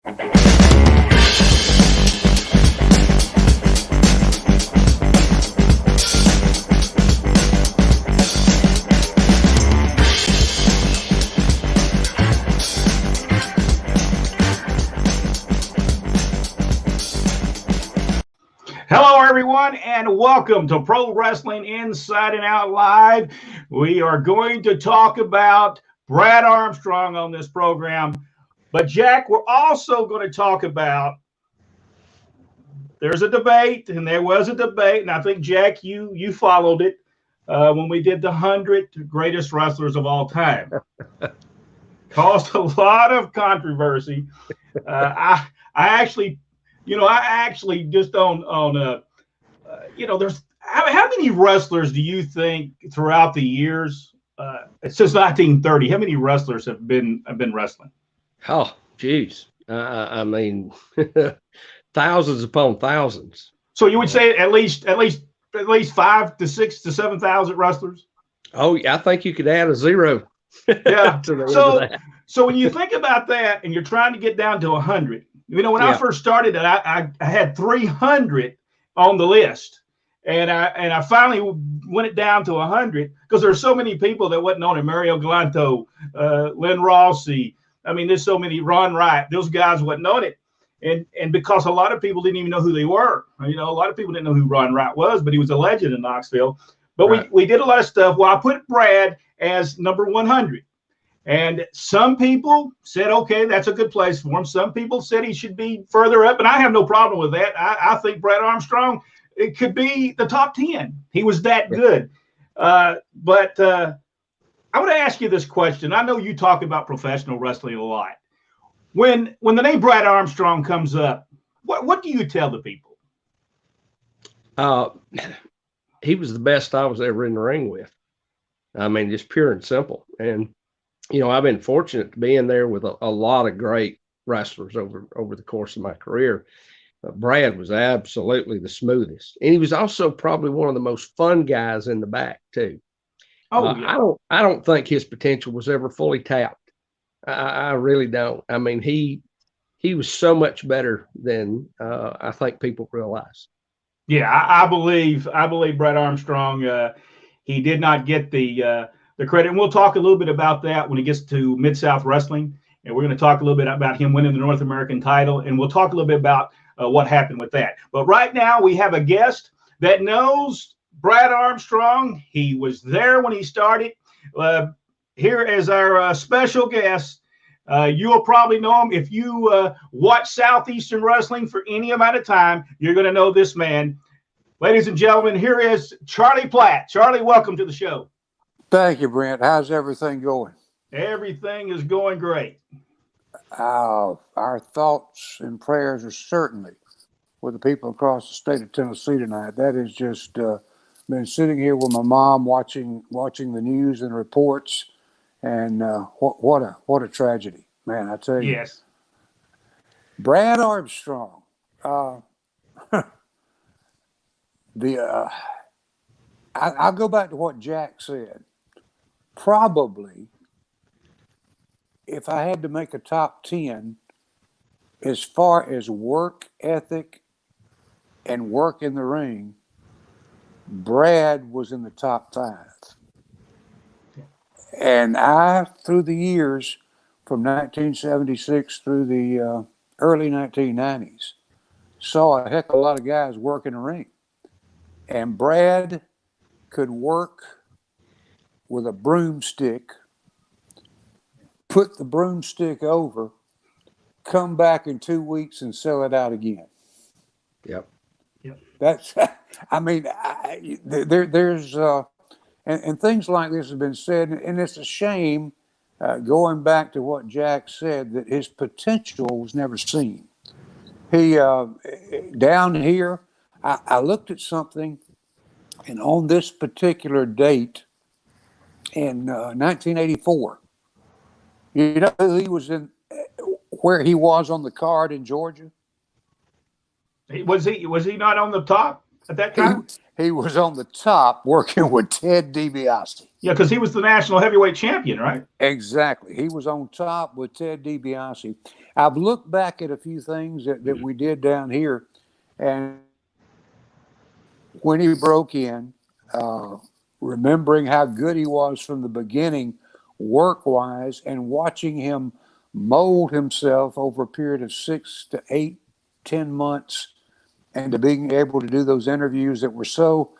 Hello, everyone, and welcome to Pro Wrestling Inside and Out Live. We are going to talk about Brad Armstrong on this program. But, Jack, we're also going to talk about there's a debate, and there was a debate, and I think, Jack, you followed it when we did the 100 greatest wrestlers of all time. Caused a lot of controversy. I actually just there's how many wrestlers do you think throughout the years since 1930? How many wrestlers have been wrestling? Oh, geez. I mean, thousands upon thousands. So you would say at least 5 to 6 to 7,000 wrestlers? Oh, I think you could add a zero. Yeah. So when you think about that and you're trying to get down to 100, when I first started, I had 300 on the list, and I finally went it down to 100 because there's so many people that wasn't on it. Mario Galanto, Lynn Rossi. I mean, there's so many. Ron Wright. Those guys wasn't on it, and because a lot of people didn't even know who they were. A lot of people didn't know who Ron Wright was, but he was a legend in Knoxville. But right. we did a lot of stuff. Well, I put Brad as number 100. And some people said, okay, that's a good place for him. Some people said he should be further up, and I have no problem with that. I think Brad Armstrong, it could be the top 10. He was that good. But I want to ask you this question. I know you talk about professional wrestling a lot. When the name Brad Armstrong comes up, what do you tell the people? He was the best I was ever in the ring with. I mean, just pure and simple. And I've been fortunate to be in there with a lot of great wrestlers over the course of my career. Brad was absolutely the smoothest, and he was also probably one of the most fun guys in the back too. Oh, yeah. I don't think his potential was ever fully tapped. I really don't. I mean, he was so much better than I think people realize. Yeah, I believe Brad Armstrong. He did not get the credit. And we'll talk a little bit about that when he gets to Mid-South Wrestling. And we're going to talk a little bit about him winning the North American title. And we'll talk a little bit about what happened with that. But right now we have a guest that knows Brad Armstrong. He was there when he started. Here is our special guest. You'll probably know him. If you watch Southeastern Wrestling for any amount of time, you're going to know this man. Ladies and gentlemen, here is Charlie Platt. Charlie, welcome to the show. Thank you, Brent. How's everything going? Everything is going great. Our thoughts and prayers are certainly with the people across the state of Tennessee tonight. That is just been sitting here with my mom watching the news and reports, and what a tragedy, man! I tell you. Yes. Brad Armstrong. I'll go back to what Jack said. Probably, if I had to make a top 10, as far as work ethic and work in the ring, Brad was in the top 5. And I, through the years, from 1976 through the early 1990s, saw a heck of a lot of guys work in the ring. And Brad could work with a broomstick, put the broomstick over, come back in 2 weeks and sell it out again. Yep. That's, I mean, there's, and things like this have been said, and it's a shame, going back to what Jack said, that his potential was never seen. He, down here, I looked at something, and on this particular date in 1984, you know who he was in, where he was on the card in Georgia? Was he not on the top? at that time? He was on the top working with Ted DiBiase. Yeah, because he was the national heavyweight champion, right? Exactly. He was on top with Ted DiBiase. I've looked back at a few things that we did down here, and when he broke in, remembering how good he was from the beginning, work-wise, and watching him mold himself over a period of 6 to 8, 10 months, and to being able to do those interviews that were so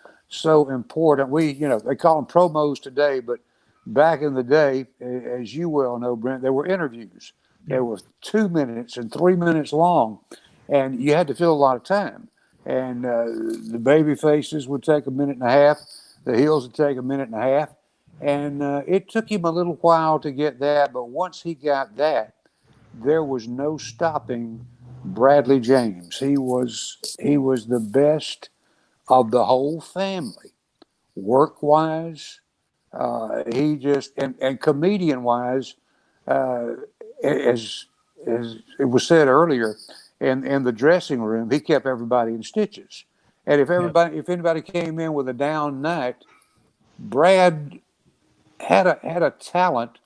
important. They call them promos today, but back in the day, as you well know, Brent, there were interviews. They were 2 minutes and 3 minutes long, and you had to fill a lot of time. And the baby faces would take a minute and a half. The heels would take a minute and a half. And it took him a little while to get that. But once he got that, there was no stopping Bradley James. He was the best of the whole family, work-wise. He just, and comedian-wise, as it was said earlier, in the dressing room, he kept everybody in stitches. And if anybody came in with a down night, Brad had a talent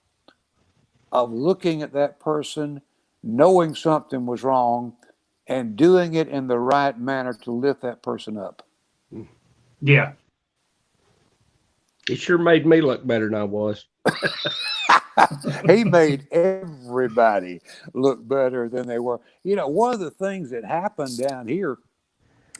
of looking at that person, knowing something was wrong, and doing it in the right manner to lift that person up. Yeah. It sure made me look better than I was. He made everybody look better than they were. One of the things that happened down here,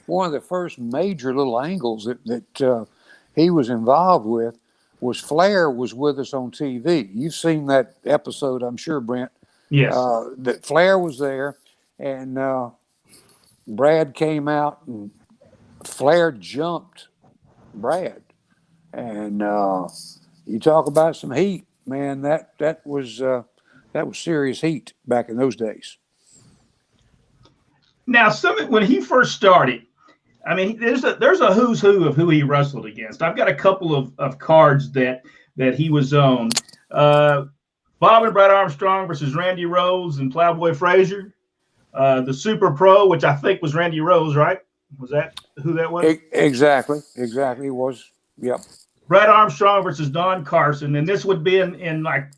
one of the first major little angles that he was involved with was Flair was with us on TV. You've seen that episode, I'm sure, Brent. Yes. That Flair was there, and Brad came out, and Flair jumped Brad. And you talk about some heat, man. That was serious heat back in those days. Now, when he first started, I mean, there's a who's who of who he wrestled against. I've got a couple of cards that he was on. Bob and Brad Armstrong versus Randy Rose and Plowboy Frazier. The Super Pro, which I think was Randy Rose, right? Was that who that was? Exactly. It was. Yep. Brad Armstrong versus Don Carson, and this would be in like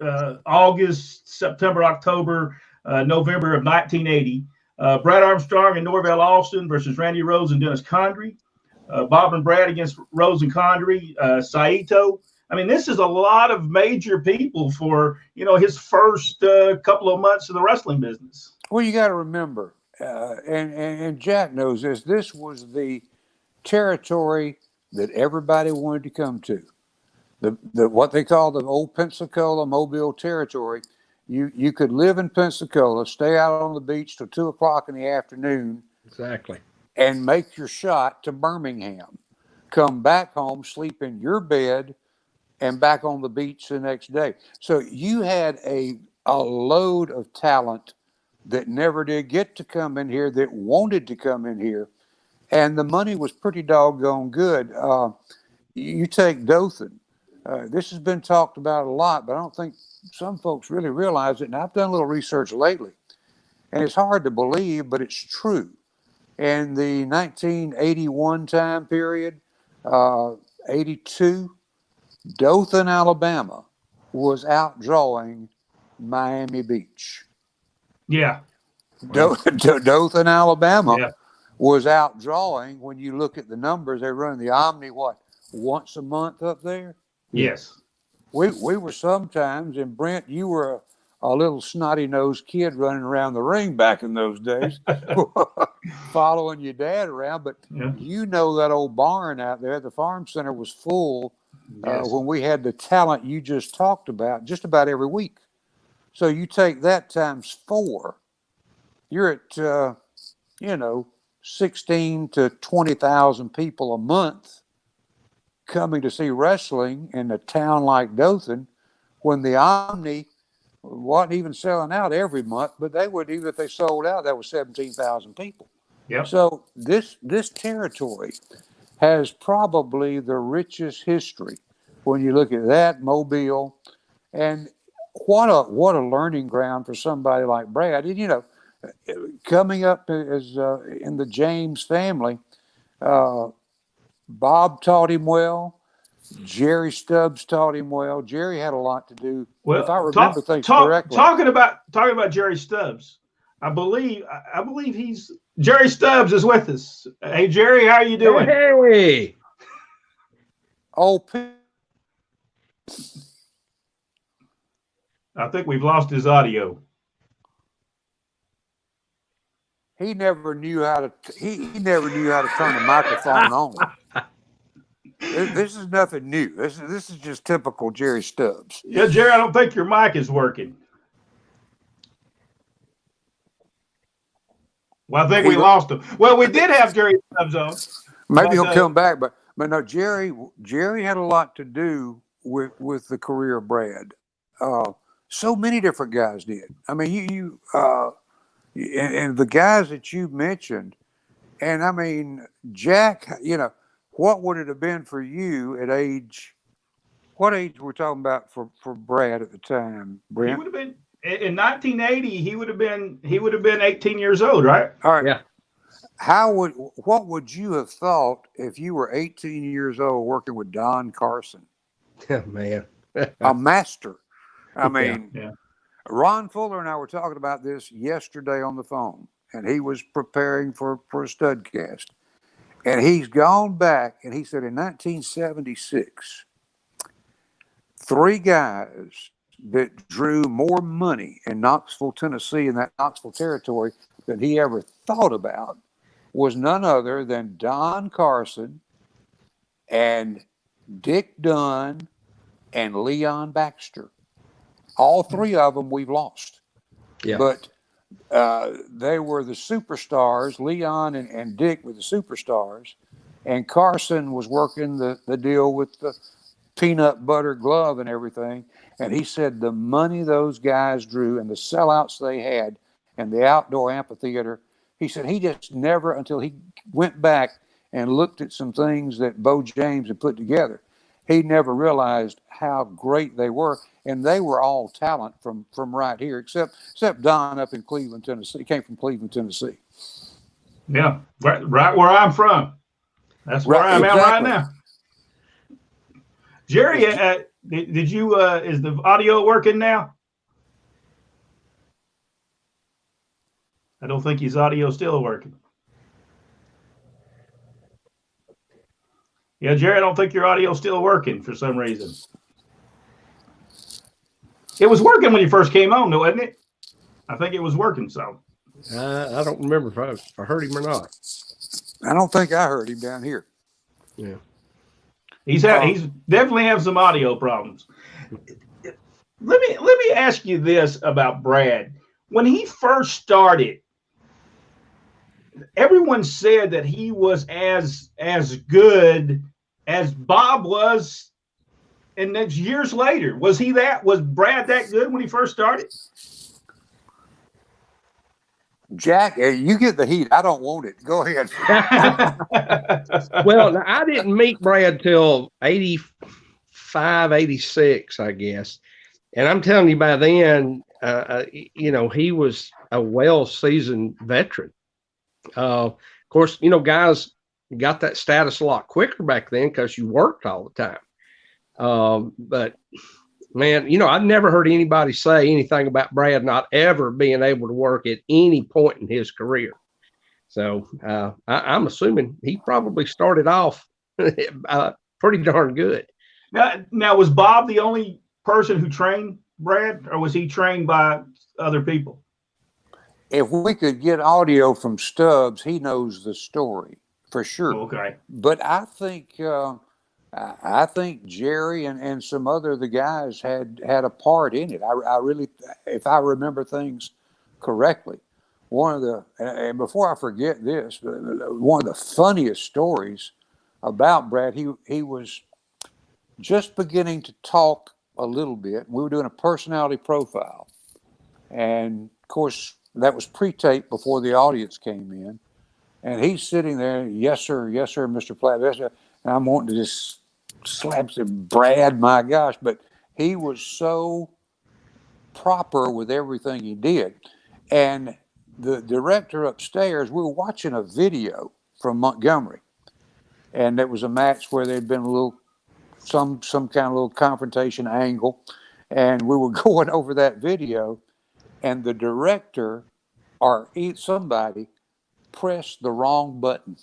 August, September, October, November of 1980. Brad Armstrong and Norvell Austin versus Randy Rose and Dennis Condrey. Bob and Brad against Rose and Condrey. Saito. I mean, this is a lot of major people for his first couple of months of the wrestling business. Well, you got to remember, and Jack knows this. This was the territory that everybody wanted to come to. The what they call the old Pensacola Mobile territory. You could live in Pensacola, stay out on the beach till 2:00 in the afternoon. Exactly. And make your shot to Birmingham. Come back home, sleep in your bed, and back on the beach the next day. So you had a load of talent that never did get to come in here, that wanted to come in here. And the money was pretty doggone good. You take Dothan. This has been talked about a lot, but I don't think some folks really realize it. And I've done a little research lately. And it's hard to believe, but it's true. In the 1981 time period, 82, Dothan, Alabama was outdrawing Miami Beach. Yeah. Dothan, Alabama. Yeah. Was outdrawing, when you look at the numbers, they run the Omni, once a month up there? Yes. We were sometimes, and Brent, you were a little snotty-nosed kid running around the ring back in those days, following your dad around. But that old barn out there, the farm center was full when we had the talent you just talked about, just about every week. So you take that times 4, you're at, 16 to 20,000 people a month coming to see wrestling in a town like Dothan, when the Omni wasn't even selling out every month, but they would, even if they sold out, that was 17,000 people. Yep. So this territory has probably the richest history when you look at that, Mobile, and what a learning ground for somebody like Brad. And, coming up as in the James family, Bob taught him well. Jerry Stubbs taught him well. Jerry had a lot to do, if I remember things correctly. Talking about Jerry Stubbs, I believe Jerry Stubbs is with us. Hey, Jerry, how are you doing? Hey. Oh, I think we've lost his audio. He never knew how to. He never knew how to turn the microphone on. This is nothing new. This is just typical Jerry Stubbs. Yeah, Jerry, I don't think your mic is working. Well, I think we lost him. Well, we did have Jerry Stubbs on. Maybe he'll come back, but no, Jerry had a lot to do with the career of Brad. So many different guys did. I mean, and the guys that you mentioned, and I mean, Jack, what would it have been for you at age? What age were we talking about for Brad at the time, Brent? He would have been in 1980. He would have been 18 years old, right? All right. Yeah. What would you have thought if you were 18 years old working with Don Carson? Man. A master. I mean, yeah. Ron Fuller and I were talking about this yesterday on the phone, and he was preparing for a studcast. And he's gone back, and he said in 1976, 3 guys that drew more money in Knoxville, Tennessee, in that Knoxville territory than he ever thought about was none other than Don Carson and Dick Dunn and Leon Baxter. All 3 of them we've lost. Yeah. But they were the superstars. Leon and Dick were the superstars. And Carson was working the deal with the peanut butter glove and everything. And he said the money those guys drew and the sellouts they had and the outdoor amphitheater, he said he just never, until he went back and looked at some things that Bo James had put together, he never realized how great they were. And they were all talent from right here, except Don up in Cleveland, Tennessee. He came from Cleveland, Tennessee. Yeah, right where I'm from. That's where I'm at right now. Jerry, did you? Is the audio working now? I don't think his audio is still working. Yeah, Jerry, I don't think your audio is still working for some reason. It was working when you first came on, though, wasn't it? I think it was working. So I don't remember if I heard him or not. I don't think I heard him down here. Yeah, he's definitely have some audio problems. Let me ask you this about Brad. When he first started, everyone said that he was as good as Bob was. And then years later, was Brad that good when he first started? Jack, you get the heat. I don't want it. Go ahead. Well, I didn't meet Brad till 85, 86, I guess. And I'm telling you, by then, he was a well-seasoned veteran. Of course, guys got that status a lot quicker back then because you worked all the time. But man, I've never heard anybody say anything about Brad not ever being able to work at any point in his career. So I'm assuming he probably started off pretty darn good. Now, was Bob the only person who trained Brad, or was he trained by other people? If we could get audio from Stubbs, he knows the story for sure. Okay. But I think Jerry and some other of the guys had a part in it. I really, if I remember things correctly, and before I forget this, one of the funniest stories about Brad, he was just beginning to talk a little bit. We were doing a personality profile, and of course that was pre-taped before the audience came in, and he's sitting there, yes sir, Mr. Platt, yes, sir. And I'm wanting to just slaps him, Brad, my gosh. But he was so proper with everything he did. And the director upstairs, we were watching a video from Montgomery. and it was a match where there'd been a little some kind of little confrontation angle, and we were going over that video, and the director or somebody pressed the wrong button,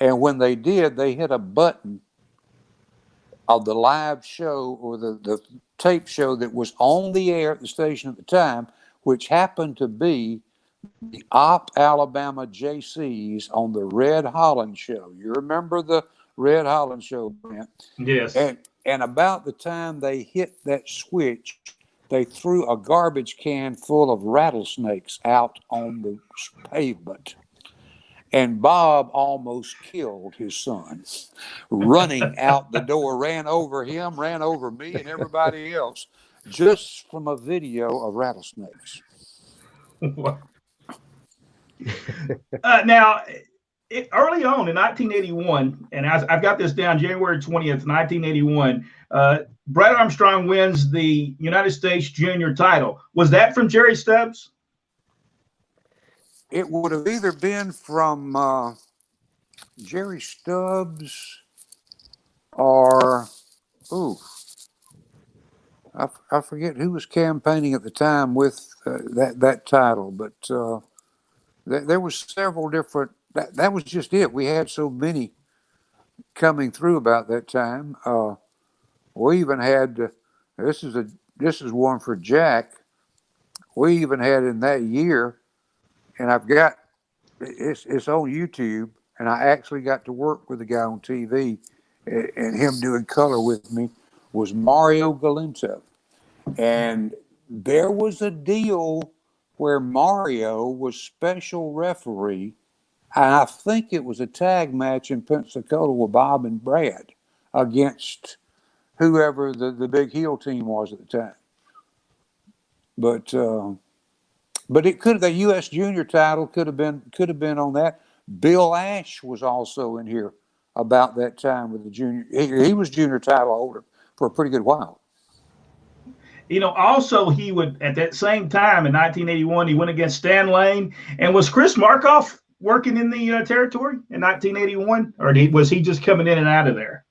and when they did, they hit a button of the live show or the tape show that was on the air at the station at the time, which happened to be the Alabama JCs on the Red Holland show. You remember the Red Holland show, Brent? Yes. And about the time they hit that switch, they threw a garbage can full of rattlesnakes out on the pavement. And Bob almost killed his son, running out the door, ran over him, ran over me and everybody else, just from a video of rattlesnakes. Now, early on in 1981, and I've got this down, January 20th, 1981, Brad Armstrong wins the United States Junior title. Was that from Jerry Stubbs? It would have either been from Jerry Stubbs or, I forget who was campaigning at the time with that title, but there was several different. That was just it. We had so many coming through about that time. We even had this is one for Jack. We even had in that year, and I've got it's on YouTube, and I actually got to work with the guy on TV, and him doing color with me was Mario Galinto, and there was a deal where Mario was special referee, and I think it was a tag match in Pensacola with Bob and Brad against whoever the big heel team was at the time. But it could, the U.S. Junior title could have been on that. Bill Ash was also in here about that time with the junior. He was junior title holder for a pretty good while. You know, also he would, at that same time in 1981, he went against Stan Lane. And was Chris Markoff working in the territory in 1981, or was he just coming in and out of there?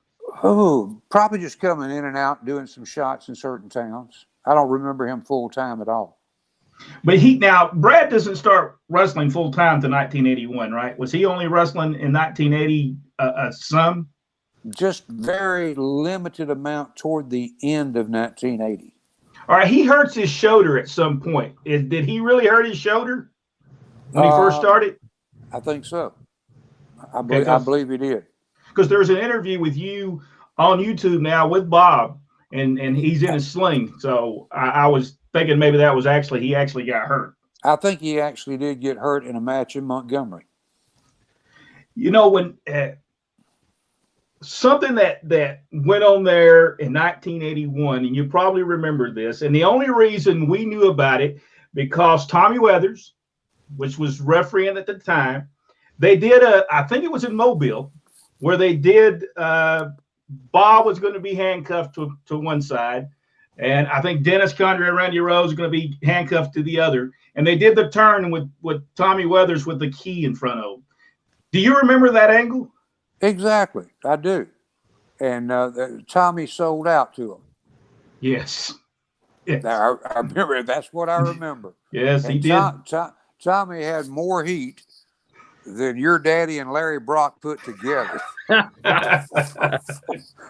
Oh, probably just coming in and out, doing some shots in certain towns. I don't remember him full time at all. But Brad doesn't start wrestling full time to 1981, right? Was he only wrestling in 1980 some? Just very limited amount toward the end of 1980. All right, he hurts his shoulder at some point. Did he really hurt his shoulder when he first started? I think so. I believe he did. Because there's an interview with you on YouTube now with Bob, and he's in a sling. So I was thinking maybe that was he actually got hurt. I think he actually did get hurt in a match in Montgomery. You know, when something that went on there in 1981, and you probably remember this, and the only reason we knew about it because Tommy Weathers, which was refereeing at the time, they did I think it was in Mobile, where they did Bob was going to be handcuffed to one side, and I think Dennis Condrey and Randy Rose are going to be handcuffed to the other, and they did the turn with Tommy Weathers with the key in front of him. Do you remember that angle? Exactly, I do. And Tommy sold out to him. Yes. I remember. That's what I remember. Yes, and he did. Tommy had more heat than your daddy and Larry Brock put together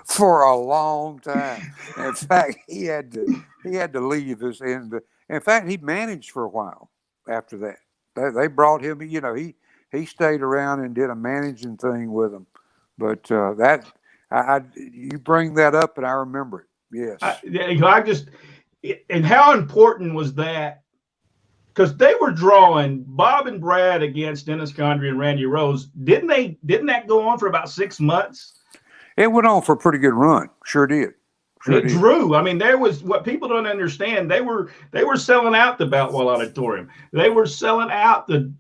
for a long time. In fact, he had to leave us. In fact, he managed for a while after that. They brought him. You know, he stayed around and did a managing thing with them. But you bring that up, and I remember it. Yes. And how important was that? Because they were drawing Bob and Brad against Dennis Condrey and Randy Rose. Didn't that go on for about 6 months? It went on for a pretty good run. Sure did. It drew. I mean, there was what people don't understand. They were selling out the Boutwell Auditorium. They were selling out the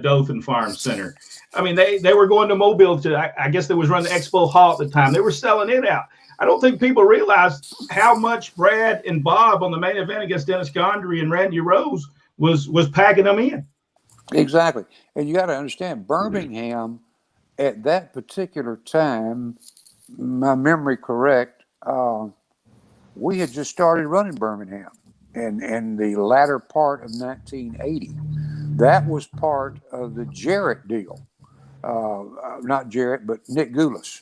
Dothan Farm Center. I mean, they were going to Mobile I guess they was running the Expo Hall at the time. They were selling it out. I don't think people realized how much Brad and Bob on the main event against Dennis Condrey and Randy Rose was packing them in. Exactly. And you got to understand, Birmingham at that particular time, my memory correct, we had just started running Birmingham in the latter part of 1980. That was part of the Jarrett deal. Not Jarrett, but Nick Goulas.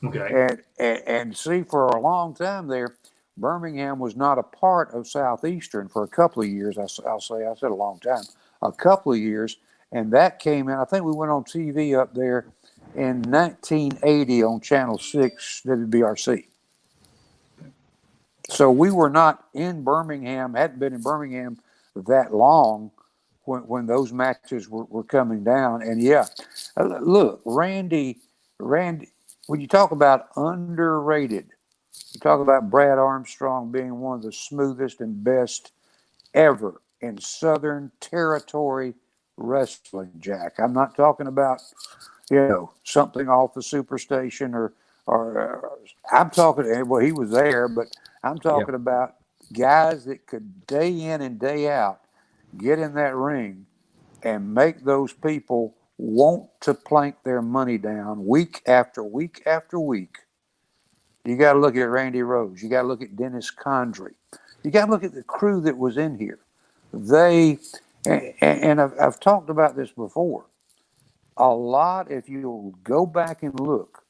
Okay. And see, for a long time there, Birmingham was not a part of Southeastern for a couple of years. I said a long time, a couple of years. And that came in, I think we went on TV up there in 1980 on Channel 6 WBRC. So we were not in Birmingham, hadn't been in Birmingham that long when those matches were coming down. And yeah, look, Randy, when you talk about underrated, you talk about Brad Armstrong being one of the smoothest and best ever in Southern Territory wrestling, Jack. I'm not talking about, something off the Superstation or I'm talking, well, he was there, but I'm talking about guys that could day in and day out get in that ring and make those people want to plank their money down week after week after week. You got to look at Randy Rose. You got to look at Dennis Condrey. You got to look at the crew that was in here. And I've talked about this before. A lot, if you'll go back and look,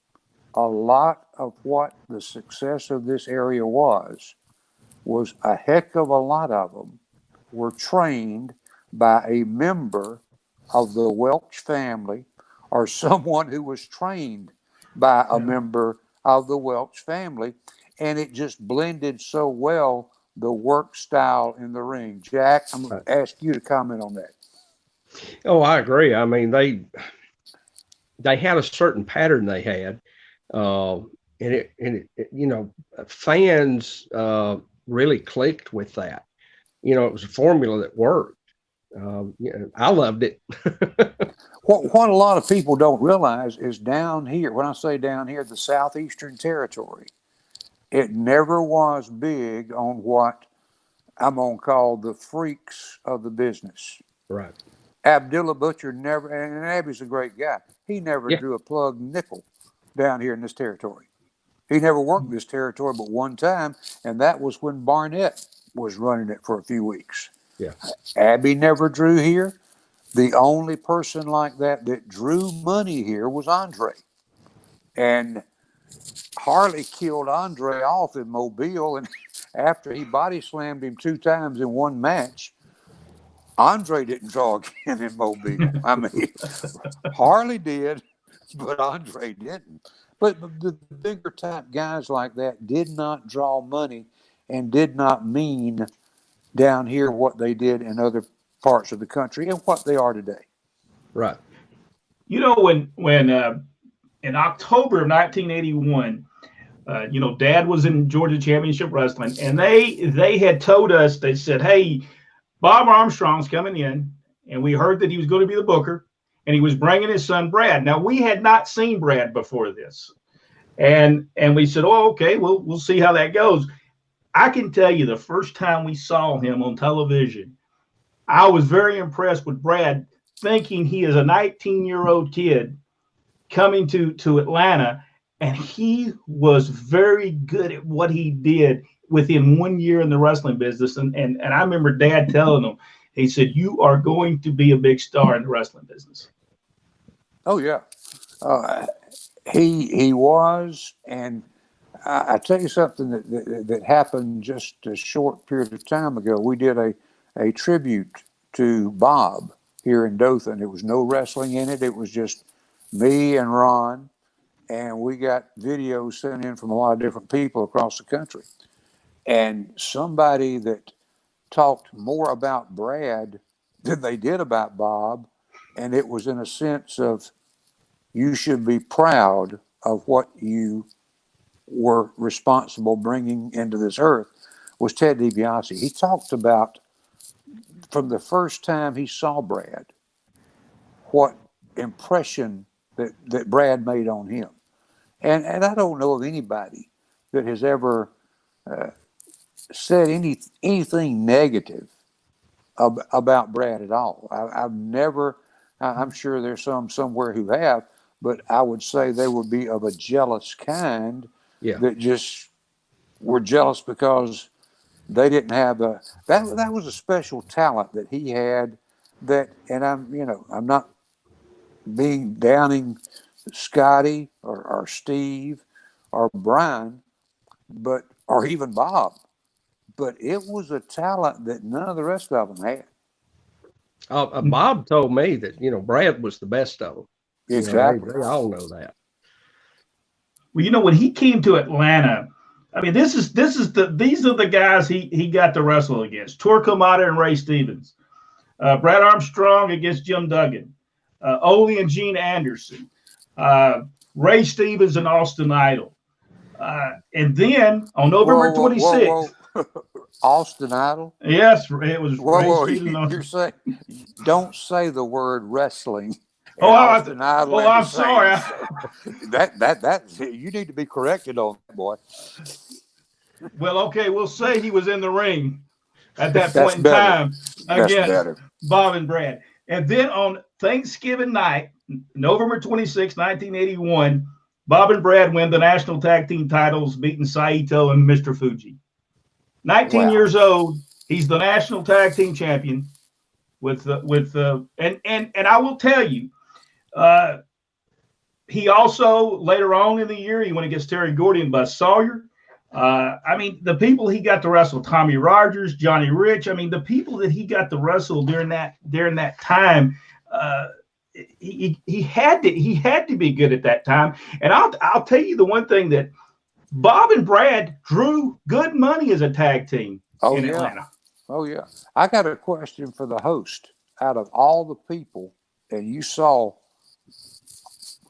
a lot of what the success of this area was a heck of a lot of them were trained by a member of the Welch family or someone who was trained by a member of the Welch family. And it just blended so well, the work style in the ring. Jack, I'm going to ask you to comment on that. Oh, I agree. I mean, they had a certain pattern they had. And it fans really clicked with that. It was a formula that worked. I loved it. What a lot of people don't realize is down here, when I say down here, the Southeastern Territory, it never was big on what I'm going to call the freaks of the business. Right. Abdullah Butcher never, and Abby's a great guy, he never drew a plug nickel down here in this territory. He never worked this territory but one time, and that was when Barnett was running it for a few weeks. Yeah. Abby never drew here. The only person like that drew money here was Andre. And Harley killed Andre off in Mobile, and after he body slammed him 2 times in one match, Andre didn't draw again in Mobile. I mean, Harley did, but Andre didn't. But the bigger type guys like that did not draw money and did not mean down here what they did in other parts of the country and what they are today. Right. When in October of 1981, Dad was in Georgia Championship Wrestling, and they had told us, they said, hey, Bob Armstrong's coming in, and we heard that he was going to be the booker, and he was bringing his son Brad. Now, we had not seen Brad before this, and we said, oh, okay, we'll see how that goes. I can tell you, the first time we saw him on television, I was very impressed with Brad, thinking he is a 19-year-old kid coming to Atlanta, and he was very good at what he did within 1 year in the wrestling business. And I remember Dad telling him, he said, you are going to be a big star in the wrestling business. Oh, yeah. He was, and I tell you something that happened just a short period of time ago. We did a tribute to Bob here in Dothan. It was no wrestling in it. It was just me and Ron, and we got videos sent in from a lot of different people across the country. And somebody that talked more about Brad than they did about Bob, and it was in a sense of, you should be proud of what you were responsible bringing into this earth, was Ted DiBiase. He talked about, from the first time he saw Brad, what impression that Brad made on him. And I don't know of anybody that has ever said anything negative about Brad at all. I've never, I'm sure there's some somewhere who have, but I would say they would be of a jealous kind that just were jealous because they didn't have that was a special talent that he had that, and I'm not being downing Scotty or Steve or Brian, or even Bob, but it was a talent that none of the rest of them had. Bob told me that, Brad was the best of them. Exactly. They all know that. Well, when he came to Atlanta, I mean, these are the guys he got to wrestle against: Torquemada and Ray Stevens, Brad Armstrong against Jim Duggan, Ole and Gene Anderson, Ray Stevens and Austin Idol. And then on November 26th, Austin Idol? Yes, it was Ray Stevens. You're saying, don't say the word wrestling. Austin Idol. I'm sorry. That you need to be corrected on that, boy. Well, okay, we'll say he was in the ring at that point in time against Bob and Brad. And then on Thanksgiving night, November 26, 1981, Bob and Brad win the national tag team titles, beating Saito and Mr. Fuji. 19 years old, he's the national tag team champion. And I will tell you, he also later on in the year he went against Terry Gordy and Buzz Sawyer. I mean, the people he got to wrestle, Tommy Rogers, Johnny Rich. I mean, the people that he got to wrestle during that time. He had to be good at that time. And I'll tell you the one thing that Bob and Brad drew good money as a tag team in Atlanta. Oh yeah. I got a question for the host. Out of all the people, and you saw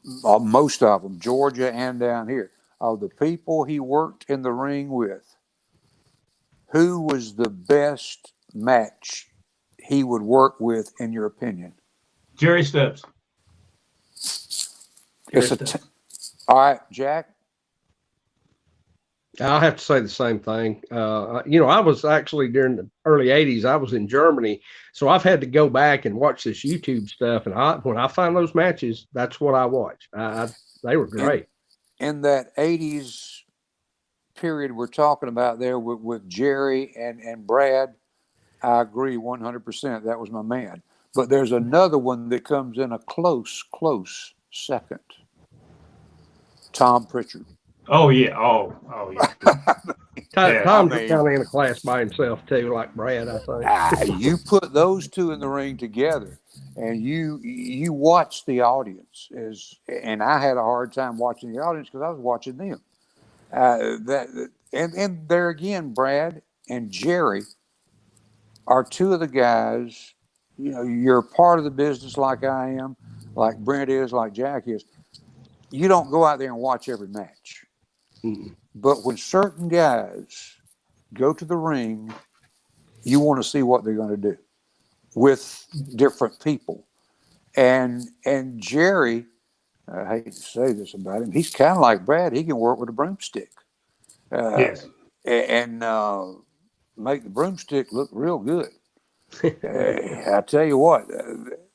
most of them, Georgia and down here, of the people he worked in the ring with, who was the best match he would work with, in your opinion? Jerry Stubbs. All right, Jack. I'll have to say the same thing. I was actually during the early 80s, I was in Germany. So I've had to go back and watch this YouTube stuff. And when I find those matches, that's what I watch. They were great. In that 80s period we're talking about there with Jerry and Brad, I agree 100%. That was my man. But there's another one that comes in a close second. Tom Pritchard. Oh yeah. Oh yeah. Tom's kind of in a class by himself too, like Brad, I think. You put those two in the ring together, and you watch the audience. And I had a hard time watching the audience because I was watching them. And there again, Brad and Jerry are two of the guys. You're part of the business like I am, like Brent is, like Jack is. You don't go out there and watch every match. Mm-mm. But when certain guys go to the ring, you want to see what they're going to do with different people. And Jerry, I hate to say this about him, he's kind of like Brad. He can work with a broomstick. Yes. And make the broomstick look real good. I tell you what,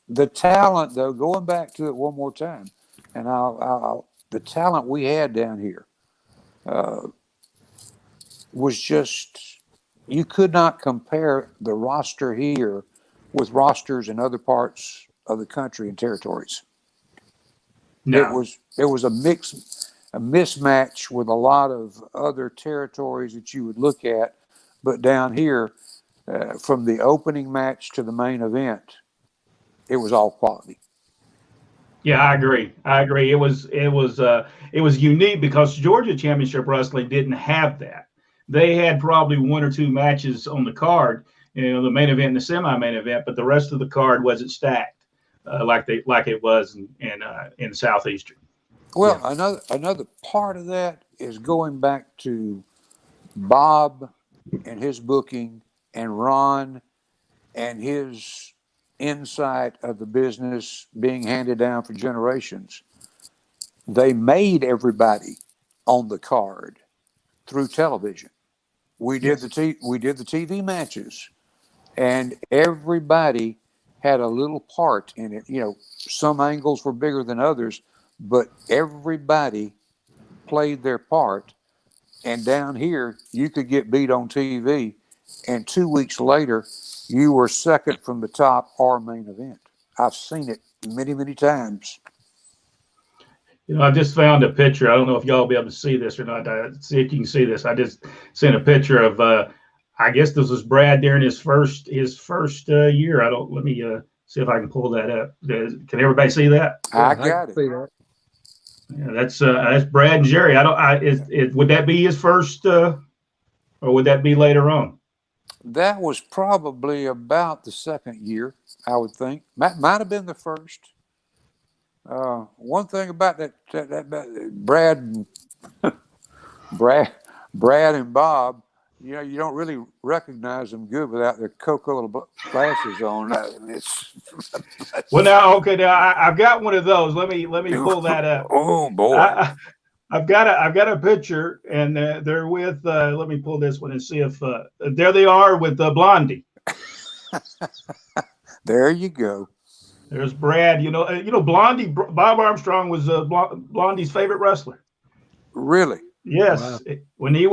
the talent, though, going back to it one more time, and the talent we had down here was just, you could not compare the roster here with rosters in other parts of the country and territories. No. It was a mismatch with a lot of other territories that you would look at, but down here, from the opening match to the main event, it was all quality. Yeah, I agree. It was unique because Georgia Championship Wrestling didn't have that. They had probably one or two matches on the card, the main event and the semi-main event, but the rest of the card wasn't stacked like it was in Southeastern. Well, yeah. Another part of that is going back to Bob and his booking, and Ron and his insight of the business being handed down for generations. They made everybody on the card through television. We did the TV matches, and everybody had a little part in it. Some angles were bigger than others, but everybody played their part. And down here, you could get beat on TV, and 2 weeks later, you were second from the top or main event. I've seen it many, many times. I just found a picture. I don't know if y'all will be able to see this or not. See if you can see this. I just sent a picture of. I guess this was Brad during his first year. Let me see if I can pull that up. Can everybody see that? I got it. Yeah, that's Brad and Jerry. Would that be his first, or would that be later on? That was probably about the second year, I would think. Might have been the first. One thing about that Brad and Bob, you don't really recognize them good without their Coca-Cola glasses on. Well, now, okay, now I've got one of those. Let me pull that up. Oh boy, I've got a picture, and they're with. Let me pull this one and see if there they are with Blondie. There you go. There's Brad. Blondie. Bob Armstrong was Blondie's favorite wrestler. Really? Yes. Wow. When they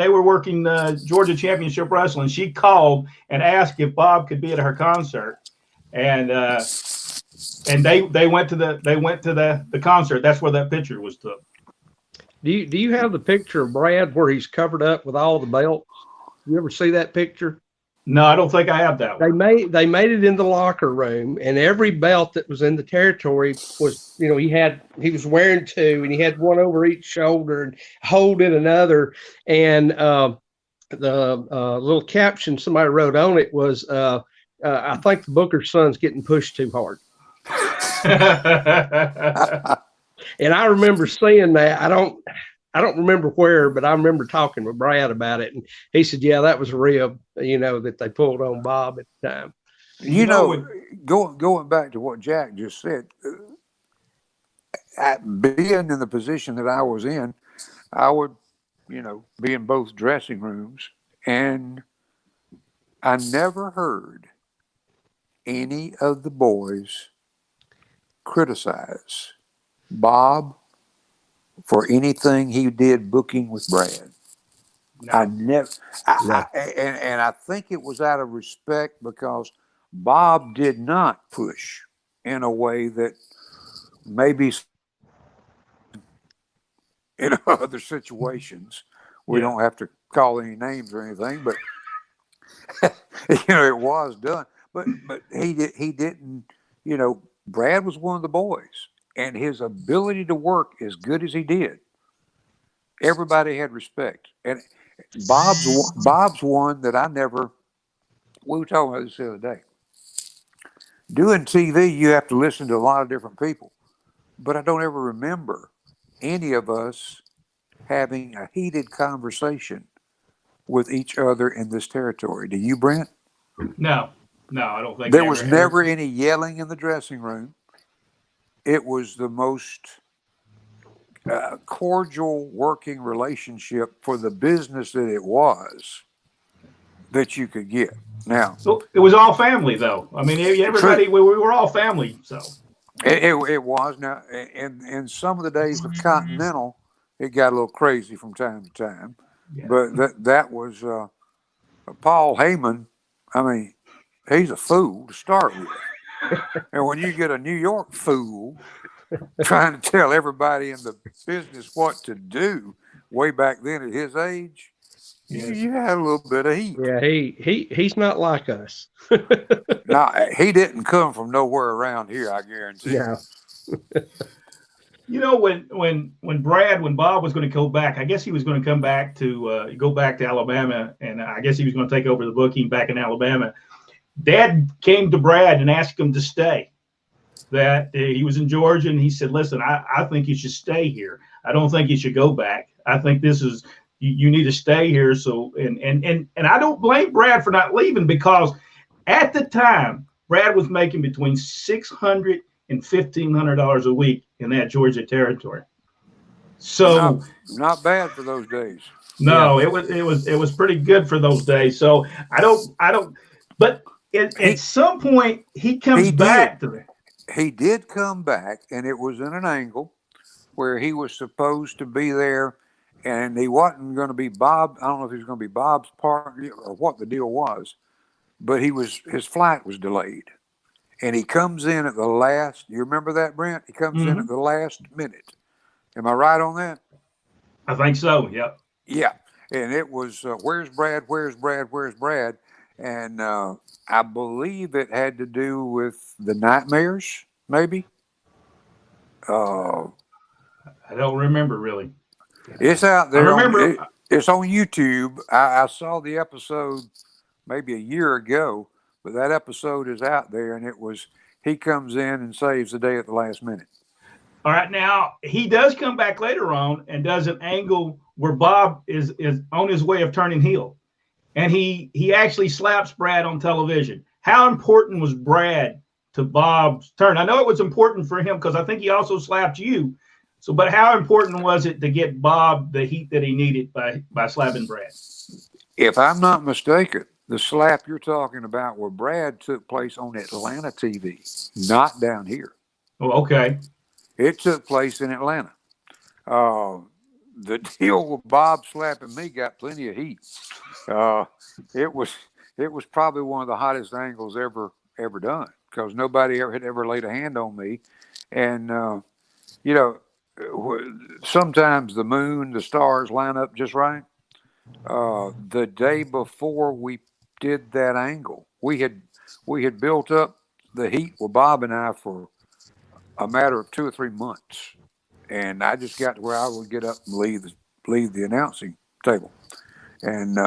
were working Georgia Championship Wrestling, she called and asked if Bob could be at her concert, and they went to the concert. That's where that picture was took. Do you have the picture of Brad where he's covered up with all the belts? You ever see that picture? No, I don't think I have that one. They made it in the locker room, and every belt that was in the territory was, he was wearing two, and he had one over each shoulder and holding another. And the little caption somebody wrote on it was, I think the Booker's son's getting pushed too hard. And I remember seeing that. I don't remember where, but I remember talking with Brad about it, and he said, "Yeah, that was a rib, that they pulled on Bob at the time." Going back to what Jack just said, being in the position that I was in, I would, be in both dressing rooms, and I never heard any of the boys criticize Bob for anything he did booking with Brad. No. I never, and I think it was out of respect because Bob did not push in a way that maybe in other situations, we don't have to call any names or anything, but it was done. But he didn't, Brad was one of the boys. And his ability to work as good as he did, everybody had respect. And Bob's one that I never. We were talking about this the other day. Doing TV, you have to listen to a lot of different people, but I don't ever remember any of us having a heated conversation with each other in this territory. Do you, Brent? No, I don't think there was never any yelling in the dressing room. It was the most cordial working relationship for the business that it was that you could get. Now, so it was all family, though. I mean, everybody, we were all family. So it was. Now, in some of the days of Continental, it got a little crazy from time to time. Yeah. But that was Paul Heyman. I mean, he's a fool to start with. And when you get a New York fool trying to tell everybody in the business what to do way back then at his age, you had a little bit of heat. Yeah, he's not like us. No, he didn't come from nowhere around here, I guarantee. Yeah. When Bob was going to go back, I guess he was going to come back to go back to Alabama, and I guess he was going to take over the booking back in Alabama. Dad came to Brad and asked him to stay. That he was in Georgia, and he said, "Listen, I think you should stay here. I don't think you should go back. I think this is you need to stay here." So and I don't blame Brad for not leaving, because at the time Brad was making between $600 and $1,500 a week in that Georgia territory. So not bad for those days. No, yeah. it was pretty good for those days. So I don't. But at some point he comes back to it. he did come back, and it was in an angle where he was supposed to be there, and he wasn't going to be Bob. I don't know if he was going to be Bob's partner or what the deal was, but his flight was delayed, and he comes in at the last. You remember that, Brent? He comes in at the last minute. Am I right on that? I think so. Yep. Yeah, and it was where's Brad? Where's Brad? Where's Brad? And I believe it had to do with the nightmares, maybe. I don't remember really. It's out there. I remember. It's on YouTube. I saw the episode maybe a year ago, but that episode is out there, and it was he comes in and saves the day at the last minute. All right, now he does come back later on and does an angle where Bob is on his way of turning heel, and he actually slaps Brad on television. How important was Brad to Bob's turn? I know it was important for him because I think he also slapped you. So, but how important was it to get Bob the heat that he needed by slapping Brad? If I'm not mistaken, the slap you're talking about with Brad took place on Atlanta TV, not down here. Oh, okay. It took place in Atlanta. The deal with Bob slapping me got plenty of heat. It was probably one of the hottest angles ever done because nobody had ever laid a hand on me. And, sometimes the moon, the stars line up just right. The day before we did that angle, we had built up the heat with Bob and I for a matter of 2 or 3 months, and I just got to where I would get up and leave the announcing table. And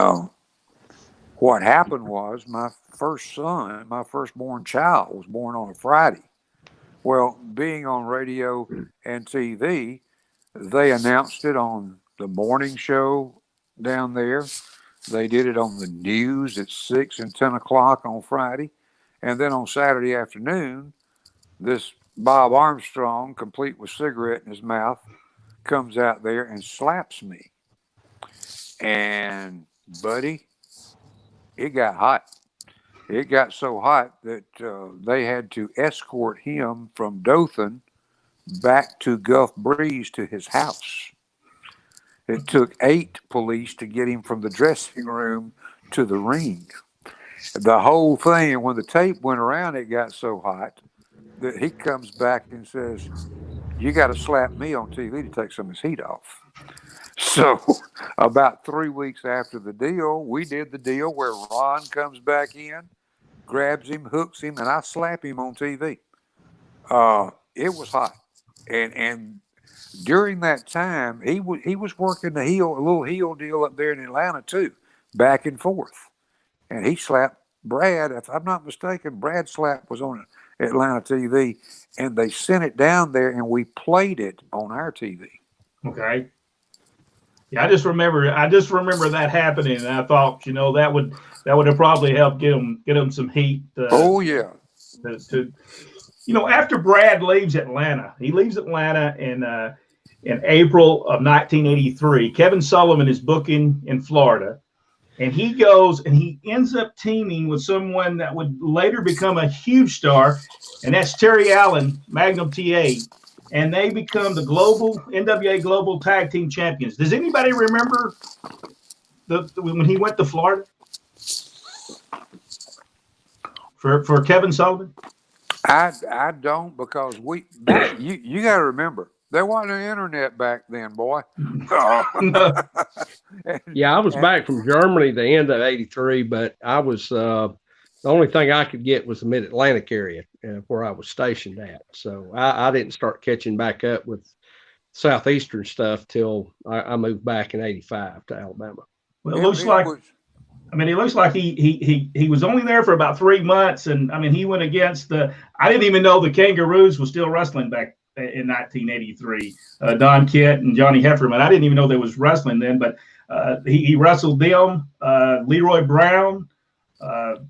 what happened was my firstborn child, was born on a Friday. Well, being on radio and TV, they announced it on the morning show down there. They did it on the news at 6 and 10 o'clock on Friday. And then on Saturday afternoon, this Bob Armstrong, complete with cigarette in his mouth, comes out there and slaps me. And, buddy, it got hot. It got so hot that they had to escort him from Dothan back to Gulf Breeze to his house. It took 8 police to get him from the dressing room to the ring. The whole thing, and when the tape went around, it got so hot that he comes back and says, "You got to slap me on TV to take some of his heat off." So about 3 weeks after the deal, we did the deal where Ron comes back in, grabs him, hooks him, and I slap him on TV. It was hot. And during that time, he was working a little heel deal up there in Atlanta too, back and forth. And he slapped Brad. If I'm not mistaken, Brad slap was on Atlanta TV, and they sent it down there, and we played it on our TV. Okay. Yeah, I just remember that happening, and I thought, that would have probably helped get him some heat. Oh yeah. After Brad leaves Atlanta, he leaves Atlanta in April of 1983. Kevin Sullivan is booking in Florida, and he goes and he ends up teaming with someone that would later become a huge star, and that's Terry Allen, Magnum TA, and they become the NWA Global Tag Team Champions. Does anybody remember when he went to Florida for Kevin Sullivan? I don't, because you got to remember, there wasn't an internet back then, boy. Yeah, I was back from Germany the end of '83, but I was the only thing I could get was the Mid-Atlantic area where I was stationed at. So I didn't start catching back up with Southeastern stuff till I moved back in '85 to Alabama. Well, it looks like. He looks like he was only there for about 3 months, and he went against I didn't even know the Kangaroos was still wrestling back in 1983. Don Kent and Johnny Hefferman. I didn't even know there was wrestling then, but he wrestled them. Leroy Brown. The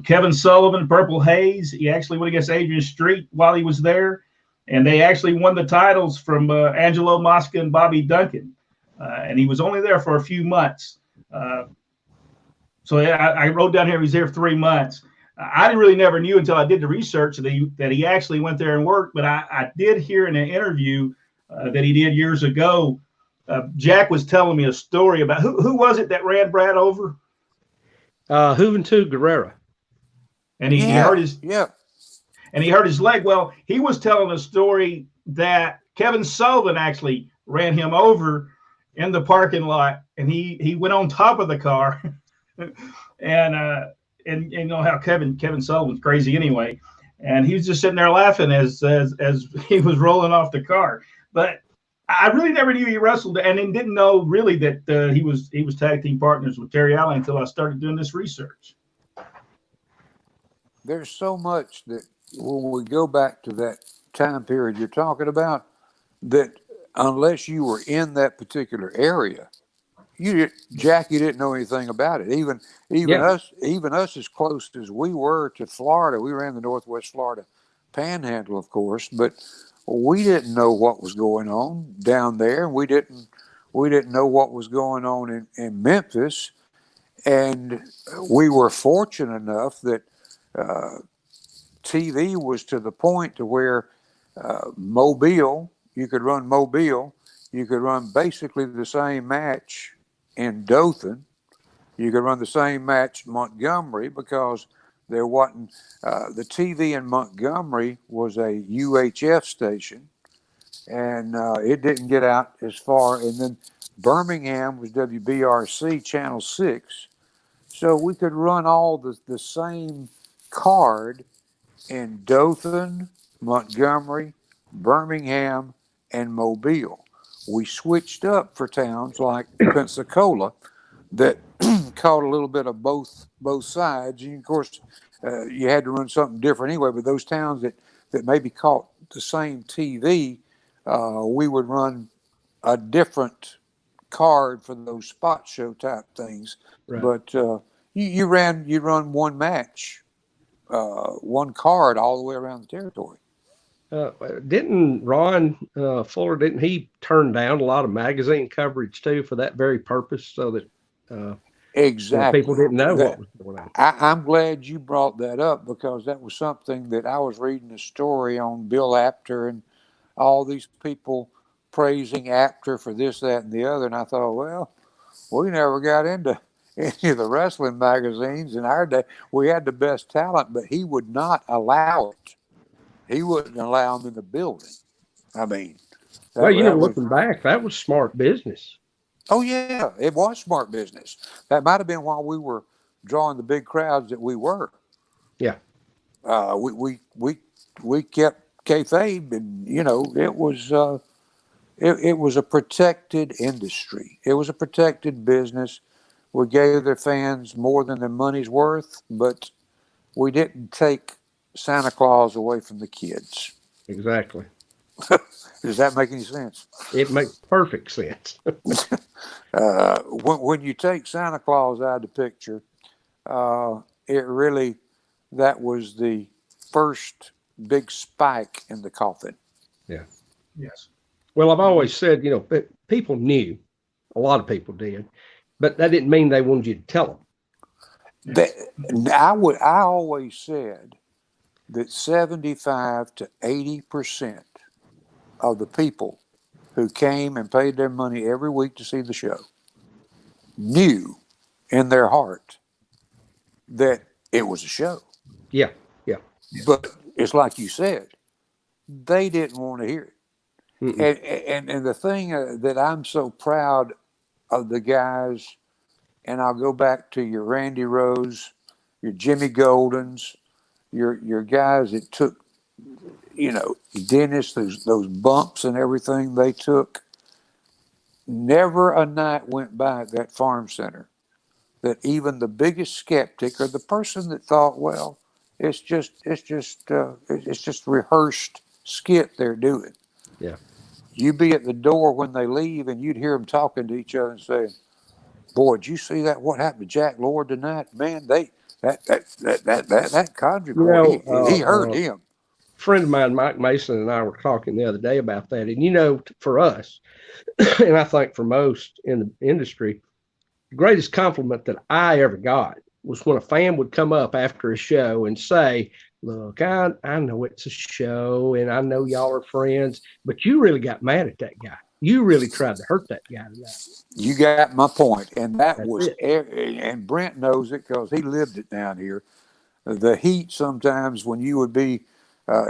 Kevin Sullivan, Purple Haze. He actually went against Adrian Street while he was there, and they actually won the titles from Angelo Mosca and Bobby Duncan. And he was only there for a few months. So I wrote down here he was there for 3 months. I really never knew until I did the research that he actually went there and worked. But I did hear in an interview that he did years ago. Jack was telling me a story about who was it that ran Brad over? Juventud Guerrera. And he hurt his and he hurt his leg. Well, he was telling a story that Kevin Sullivan actually ran him over in the parking lot, and he went on top of the car, and you know how Kevin Sullivan's crazy anyway, and he was just sitting there laughing as he was rolling off the car. But I really never knew he wrestled, and then didn't know really that he was tag team partners with Terry Allen until I started doing this research. There's so much that when we go back to that time period you're talking about, that unless you were in that particular area, Jackie didn't know anything about it. Even us as close as we were to Florida, we ran the Northwest Florida Panhandle, of course, but we didn't know what was going on down there. We didn't know what was going on in Memphis, and we were fortunate enough that TV was to the point to where Mobile, you could run basically the same match in Dothan. You could run the same match in Montgomery, because there wasn't the TV in Montgomery was a UHF station, and it didn't get out as far. And then Birmingham was WBRC Channel 6, so we could run all the same card in Dothan, Montgomery, Birmingham, and Mobile. We switched up for towns like Pensacola that caught a little bit of both sides. And of course, you had to run something different anyway. But those towns that maybe caught the same TV, we would run a different card for those spot show type things. Right. But you run one match, one card all the way around the territory. Didn't Ron Fuller, didn't he turn down a lot of magazine coverage too for that very purpose, so that exactly people didn't know what was going on? I'm glad you brought that up, because that was something that I was reading a story on Bill Apter and all these people praising Apter for this, that, and the other. And I thought, well, we never got into any of the wrestling magazines in our day. We had the best talent, but he would not allow it. He wouldn't allow them in the building. I mean, looking back, that was smart business. Oh yeah, it was smart business. That might have been why we were drawing the big crowds that we were. Yeah. We kept kayfabe, and it was a protected industry. It was a protected business. We gave their fans more than their money's worth, but we didn't take Santa Claus away from the kids. Exactly. Does that make any sense? It makes perfect sense. When you take Santa Claus out of the picture, that was the first big spike in the coffin. Yeah. Yes. Well, I've always said, people knew, a lot of people did, but that didn't mean they wanted you to tell them. I always said that 75 to 80% of the people who came and paid their money every week to see the show knew in their heart that it was a show. Yeah. But it's like you said, they didn't want to hear it. And the thing that I'm so proud of the guys, and I'll go back to your Randy Rose, your Jimmy Goldens, your guys that took, Dennis, those bumps and everything they took. Never a night went by at that farm center that even the biggest skeptic, or the person that thought, well, it's just rehearsed skit they're doing. Yeah. You'd be at the door when they leave, and you'd hear them talking to each other and saying, "Boy, did you see that? What happened to Jack Lord tonight? Man, that Condrey boy, he hurt him." A friend of mine, Mike Mason, and I were talking the other day about that. And, for us, and I think for most in the industry, the greatest compliment that I ever got was when a fan would come up after a show and say, look, I know it's a show and I know y'all are friends, but you really got mad at that guy. You really tried to hurt that guy tonight. You got my point. And that's was, it. And Brent knows it because he lived it down here. The heat sometimes when you would be,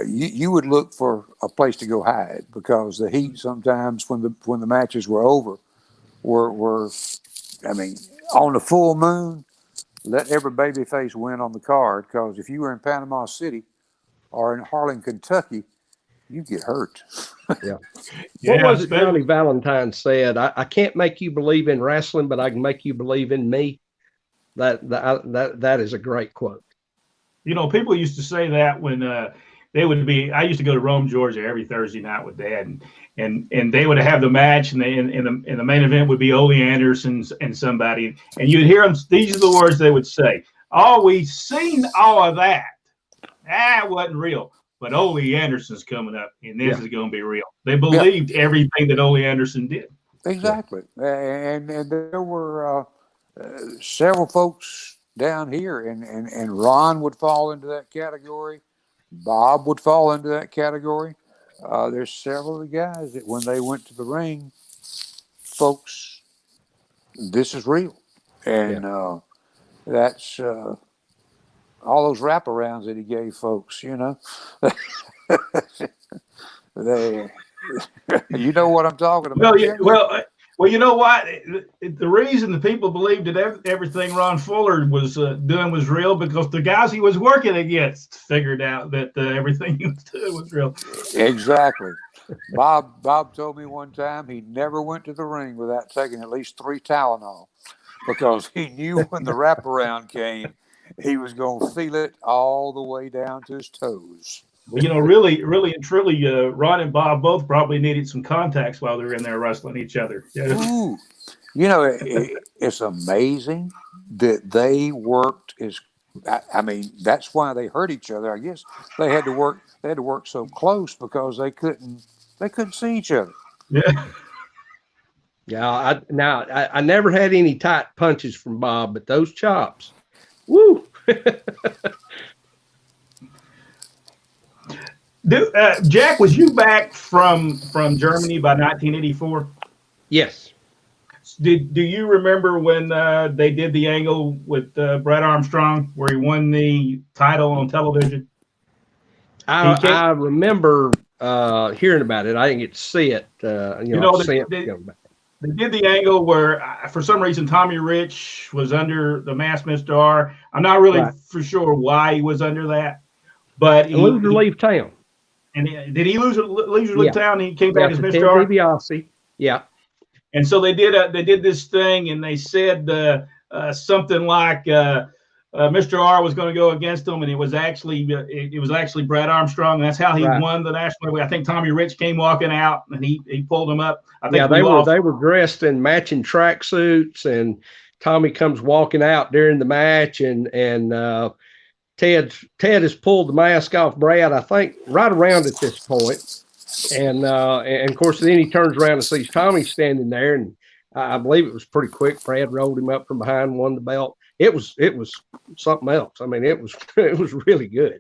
you would look for a place to go hide because the heat sometimes when the matches were over were I mean, on the full moon, let every baby face win on the card because if you were in Panama City or in Harlan, Kentucky, you get hurt. Yeah. What was it Johnny Valentine said? I can't make you believe in wrestling, but I can make you believe in me. That is a great quote. You know, people used to say that when they would be. I used to go to Rome, Georgia, every Thursday night with Dad, and they would have the match, and the main event would be Ole Anderson and somebody, and you'd hear them. These are the words they would say: "Oh, we've seen all of that. That wasn't real." But Ole Anderson's coming up, and this is going to be real. They believed everything that Ole Anderson did. Exactly, and there were several folks down here, and Ron would fall into that category. Bob would fall into that category. There's several of the guys that when they went to the ring, folks, this is real, and that's. All those wraparounds that he gave folks, you know, you know what I'm talking about. Well, you know what? The reason the people believed that everything Ron Fuller was doing was real because the guys he was working against figured out that everything he was doing was real. Exactly. Bob told me one time he never went to the ring without taking at least 3 Tylenol because he knew when the wraparound came, he was going to feel it all the way down to his toes. Well, you know, really and truly, Ron and Bob both probably needed some contacts while they were in there wrestling each other. Ooh, you know, it's amazing that they worked I mean, that's why they hurt each other. I guess they had to work so close because they couldn't see each other. Yeah. Yeah. I never had any tight punches from Bob, but those chops. Woo! Jack, was you back from Germany by 1984? Yes. Do you remember when they did the angle with Brad Armstrong where he won the title on television? I remember hearing about it. I didn't get to see it. They did the angle where, for some reason, Tommy Rich was under the mask, Mr. R. I'm not really for sure why he was under that, but he lose or leave town. And did he lose or leave town? He came back as Mr. R. DiBiase. Yeah. And so they did this thing, and they said something like Mr. R was going to go against him, and it was actually Brad Armstrong. And that's how he won the national. I think Tommy Rich came walking out, and he pulled him up. I think they were dressed in matching tracksuits, and Tommy comes walking out during the match, and Ted has pulled the mask off Brad, I think, right around at this point. And of course, then he turns around and sees Tommy standing there, and I believe it was pretty quick. Brad rolled him up from behind, won the belt. It was something else. I mean, it was really good.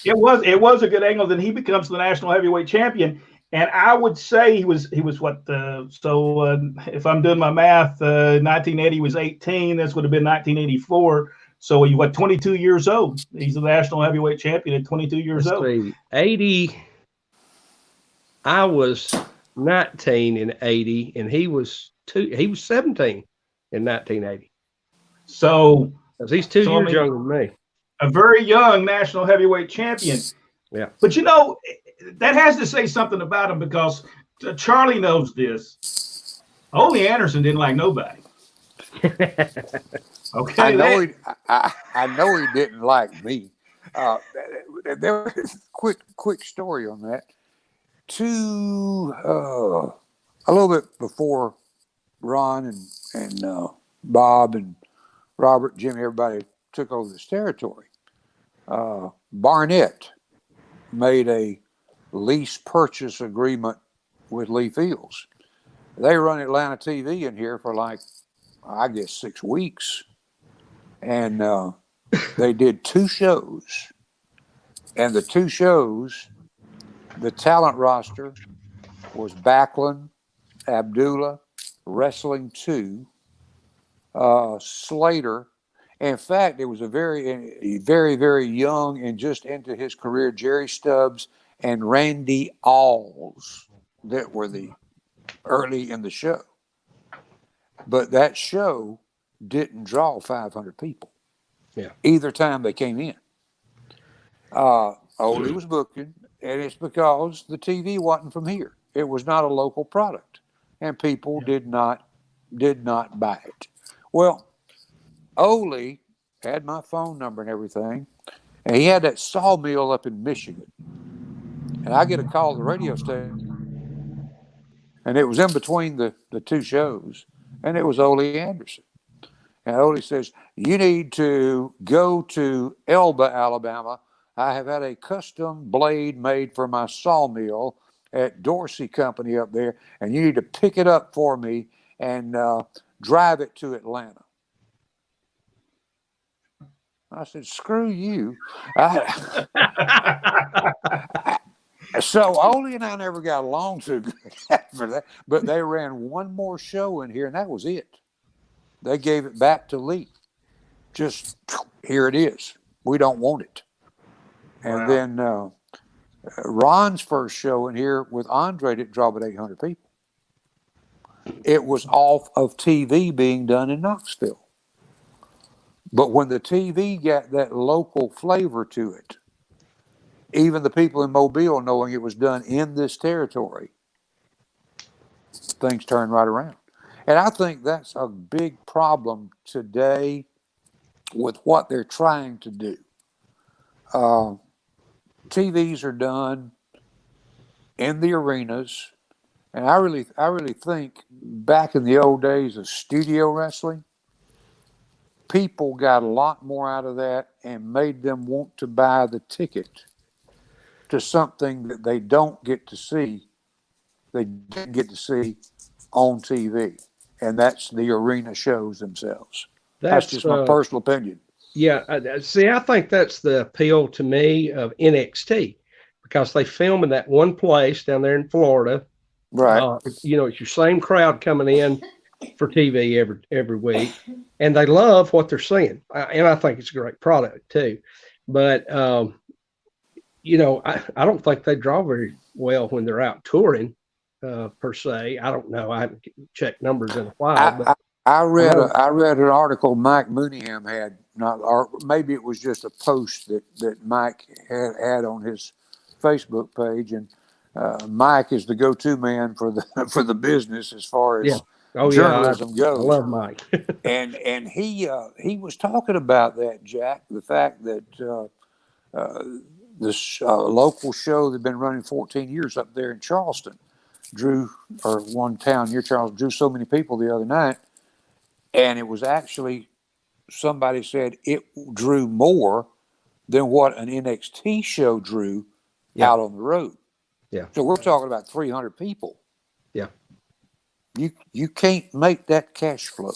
It was a good angle. Then he becomes the national heavyweight champion, and I would say he was what? If I'm doing my math, 1980 was 18. This would have been 1984. So he 22 years old. He's the national heavyweight champion at 22 years old. 80. I was 19 in 80, and he was 17 in 1980. So he's 2 years younger than me. A very young national heavyweight champion. Yeah. But you know, that has to say something about him because Charlie knows this. Ole Anderson didn't like nobody. Okay. I know he didn't like me. There was a quick story on that. A little bit before Ron and Bob and Robert, Jimmy, everybody took over this territory, Barnett made a lease purchase agreement with Lee Fields. They run Atlanta TV in here for 6 weeks. and they did 2 shows. And the 2 shows, the talent roster was Backlund, Abdullah, Wrestling 2, Slater. In fact, it was a very, very young and just into his career, Jerry Stubbs and Randy Alls that were the early in the show. But that show didn't draw 500 people. Yeah. Either time they came in. Ole was booking, and it's because the TV wasn't from here. It was not a local product, and people did not buy it. Well, Ole had my phone number and everything, and he had that sawmill up in Michigan. And I get a call at the radio station, and it was in between the 2 shows, and it was Ole Anderson. And Ole says, "You need to go to Elba, Alabama. I have had a custom blade made for my sawmill at Dorsey Company up there, and you need to pick it up for me and drive it to Atlanta." I said, "Screw you." So Ole and I never got along too good after that, but they ran one more show in here, and that was it. They gave it back to Lee. Just, here it is. We don't want it. And then Ron's first show in here with Andre didn't draw but 800 people. It was off of TV being done in Knoxville. But when the TV got that local flavor to it, even the people in Mobile knowing it was done in this territory, things turned right around. And I think that's a big problem today with what they're trying to do. TVs are done in the arenas, and I really think back in the old days of studio wrestling, people got a lot more out of that and made them want to buy the ticket to something that they don't get to see. They didn't get to see on TV, and that's the arena shows themselves. That's just my personal opinion. Yeah, see, I think that's the appeal to me of NXT, because they film in that one place down there in Florida. Right. It's your same crowd coming in for TV every week, and they love what they're seeing. And I think it's a great product too. But I don't think they draw very well when they're out touring, per se. I don't know. I haven't checked numbers in a while. I read an article Mike Mooneyham had, or maybe it was just a post that Mike had on his Facebook page, and Mike is the go-to man for the business as far as journalism goes. I love Mike. and he was talking about that, Jack, the fact that this local show that's been running 14 years up there in Charleston one town near Charleston, drew so many people the other night. And it was actually, somebody said it drew more than what an NXT show drew out on the road. Yeah. So we're talking about 300 people. Yeah. You can't make that cash flow.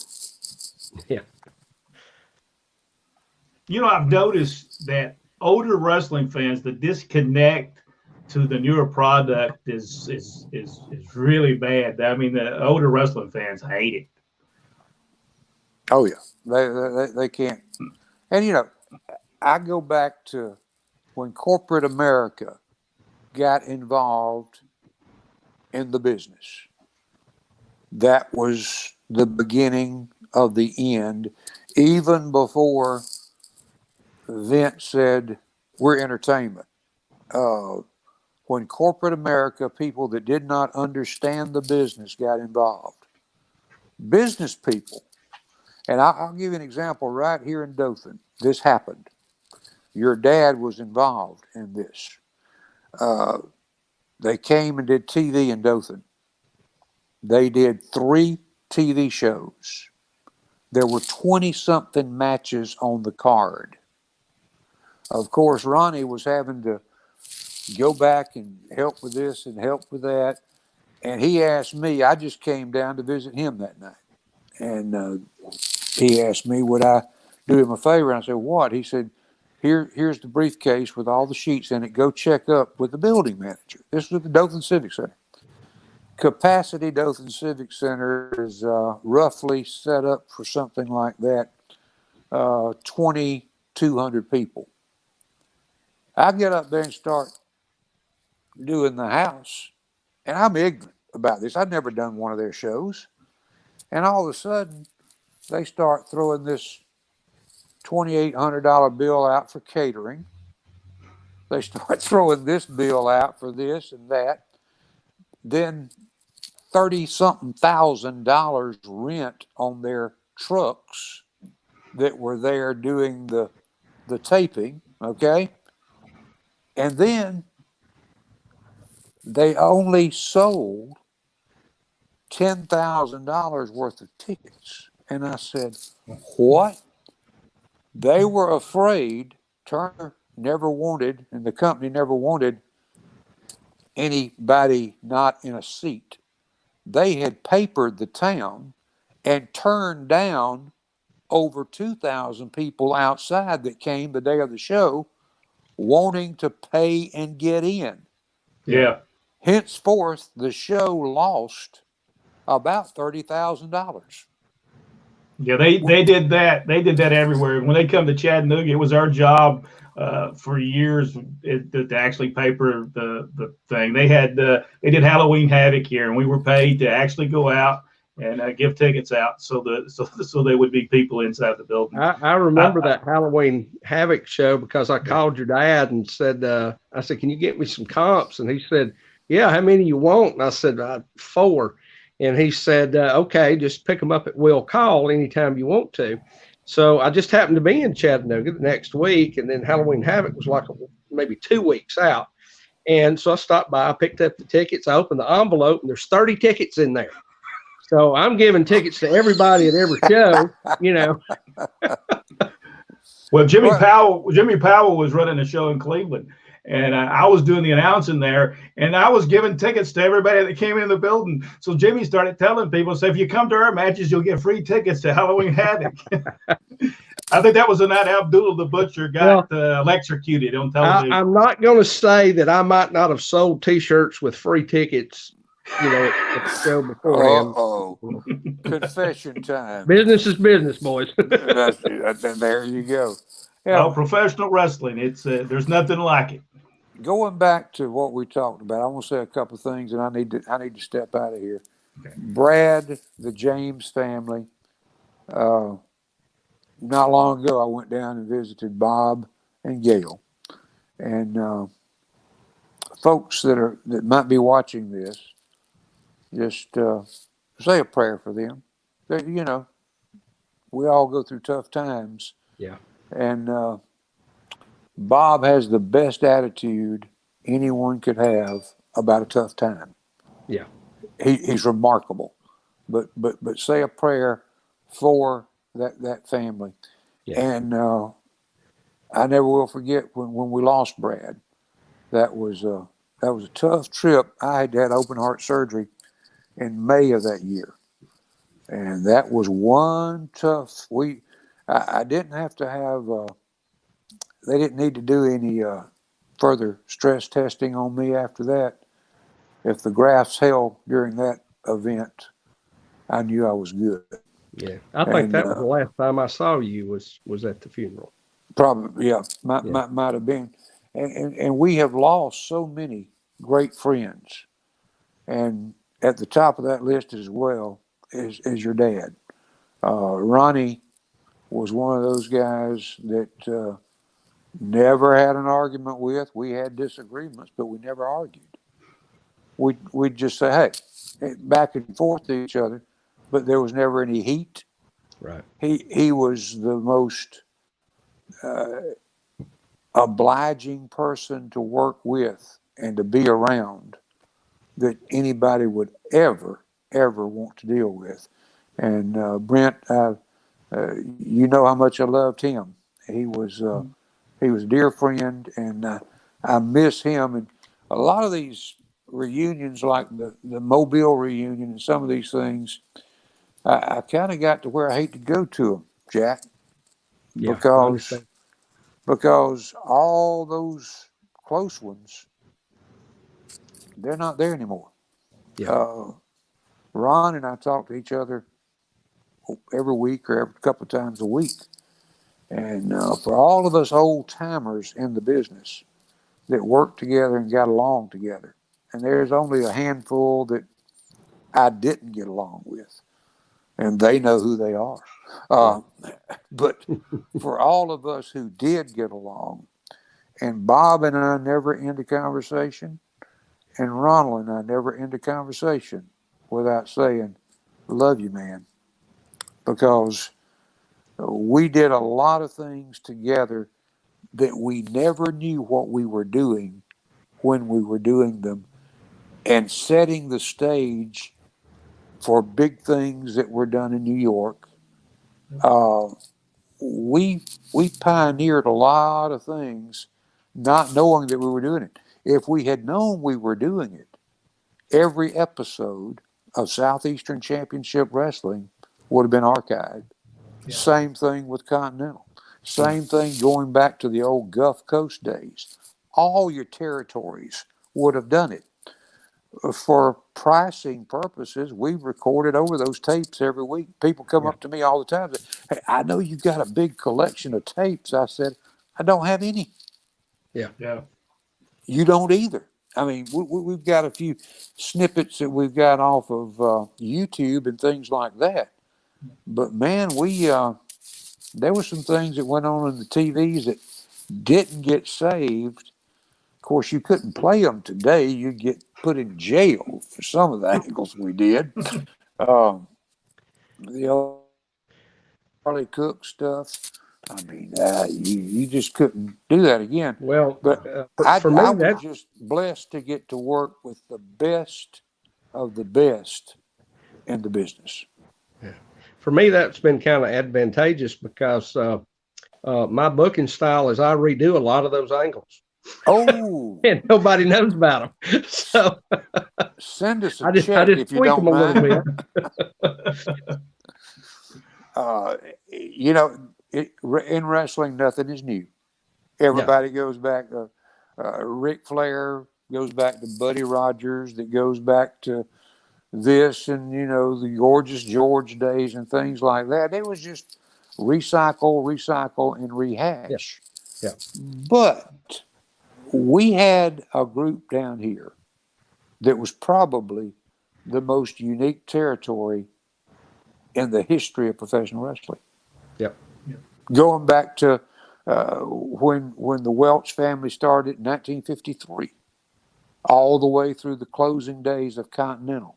Yeah. I've noticed that older wrestling fans, the disconnect to the newer product is really bad. I mean, the older wrestling fans hate it. Oh yeah, they can't. And I go back to when corporate America got involved in the business. That was the beginning of the end, even before Vince said we're entertainment. When corporate America, people that did not understand the business got involved. Business people. And I'll give you an example right here in Dothan. This happened. Your dad was involved in this. They came and did TV in Dothan. They did 3 TV shows. There were 20-something matches on the card. Of course, Ronnie was having to go back and help with this and help with that. And he asked me, I just came down to visit him that night. And he asked me, would I do him a favor. And I said, what? He said, here's the briefcase with all the sheets in it. Go check up with the building manager. This was at the Dothan Civic Center. Capacity Dothan Civic Center is roughly set up for something like that, 2,200 people. I get up there and start doing the house, and I'm ignorant about this. I'd never done one of their shows. And all of a sudden, they start throwing this $2,800 bill out for catering. They start throwing this bill out for this and that. Then $30-something thousand rent on their trucks that were there doing the taping, okay? And then they only sold $10,000 worth of tickets. And I said, what? They were afraid. Turner never wanted, and the company never wanted anybody not in a seat. They had papered the town and turned down over 2,000 people outside that came the day of the show wanting to pay and get in. Yeah. Henceforth, the show lost about $30,000. Yeah, they did that. They did that everywhere. When they come to Chattanooga, it was our job for years to actually paper the thing. They did Halloween Havoc here, and we were paid to actually go out and give tickets out so there would be people inside the building. I remember that Halloween Havoc show because I called your dad and said, I said, can you get me some comps? And he said, yeah, how many you want? And I said, 4. And he said, okay, just pick them up at will call anytime you want to. So I just happened to be in Chattanooga the next week. And then Halloween Havoc was like maybe 2 weeks out. And so I stopped by, I picked up the tickets, I opened the envelope, and there's 30 tickets in there. So I'm giving tickets to everybody at every show, you know. Well, Jimmy Powell was running a show in Cleveland. And I was doing the announcing there, and I was giving tickets to everybody that came in the building. So Jimmy started telling people, so if you come to our matches, you'll get free tickets to Halloween Havoc. I think that was the night Abdullah the Butcher got electrocuted on television. I'm not going to say that I might not have sold T-shirts with free tickets, you know, at the show beforehand. Uh-oh. Confession time. Business is business, boys. There you go. Yeah. Oh, professional wrestling. It's there's nothing like it. Going back to what we talked about, I want to say a couple of things, and I need to step out of here. Okay. Brad, the James family. Not long ago, I went down and visited Bob and Gail, and folks that might be watching this, just say a prayer for them. You know, we all go through tough times. Yeah. And Bob has the best attitude anyone could have about a tough time. Yeah, he's remarkable. But say a prayer for that family. Yeah. And I never will forget when we lost Brad. That was a tough trip. I had open heart surgery in May of that year, and that was one tough. I didn't have to have. They didn't need to do any further stress testing on me after that. If the graphs held during that event, I knew I was good. Yeah, I think that was the last time I saw you was at the funeral. Probably, yeah, might have been. And we have lost so many great friends, and at the top of that list as well is your dad. Ronnie was one of those guys that never had an argument with. We had disagreements, but we never argued. We'd just say, hey, back and forth to each other, but there was never any heat. Right. He was the most obliging person to work with and to be around that anybody would ever want to deal with. And Brent, you know how much I loved him. He was a dear friend, and I miss him. And a lot of these reunions, like the Mobile reunion and some of these things, I kind of got to where I hate to go to them, Jack. Yeah, because all those close ones, they're not there anymore. Yeah. Ron and I talk to each other every week or every couple of times a week. And for all of us old timers in the business that worked together and got along together, and there's only a handful that I didn't get along with, and they know who they are. But for all of us who did get along, and Bob and I never end a conversation, and Ronald and I never end a conversation without saying, love you, man, because we did a lot of things together that we never knew what we were doing when we were doing them, and setting the stage for big things that were done in New York. Uh, we pioneered a lot of things, not knowing that we were doing it. If we had known we were doing it, every episode of Southeastern Championship Wrestling would have been archived. Yeah. Same thing with Continental. Same thing going back to the old Gulf Coast days. All your territories would have done it. For pricing purposes, we recorded over those tapes every week. People come up to me all the time and say, hey, I know you've got a big collection of tapes. I said, I don't have any. Yeah. You don't either. I mean, we've got a few snippets that we've got off of YouTube and things like that. But man, there were some things that went on in the TVs that didn't get saved. Of course, you couldn't play them today. You'd get put in jail for some of the angles we did. The old Charlie Cook stuff. I mean, you just couldn't do that again. Well, but for me, I was just blessed to get to work with the best of the best in the business. Yeah. For me, that's been kind of advantageous because my booking style is I redo a lot of those angles. Oh, and nobody knows about them. So send us a check if you don't mind. You know, in wrestling, nothing is new. Everybody goes back. Ric Flair goes back to Buddy Rogers. That goes back to this, and you know, the Gorgeous George days and things like that. It was just recycle, and rehash. Yeah. But we had a group down here that was probably the most unique territory in the history of professional wrestling. Yep. Going back to when the Welch family started in 1953, all the way through the closing days of Continental.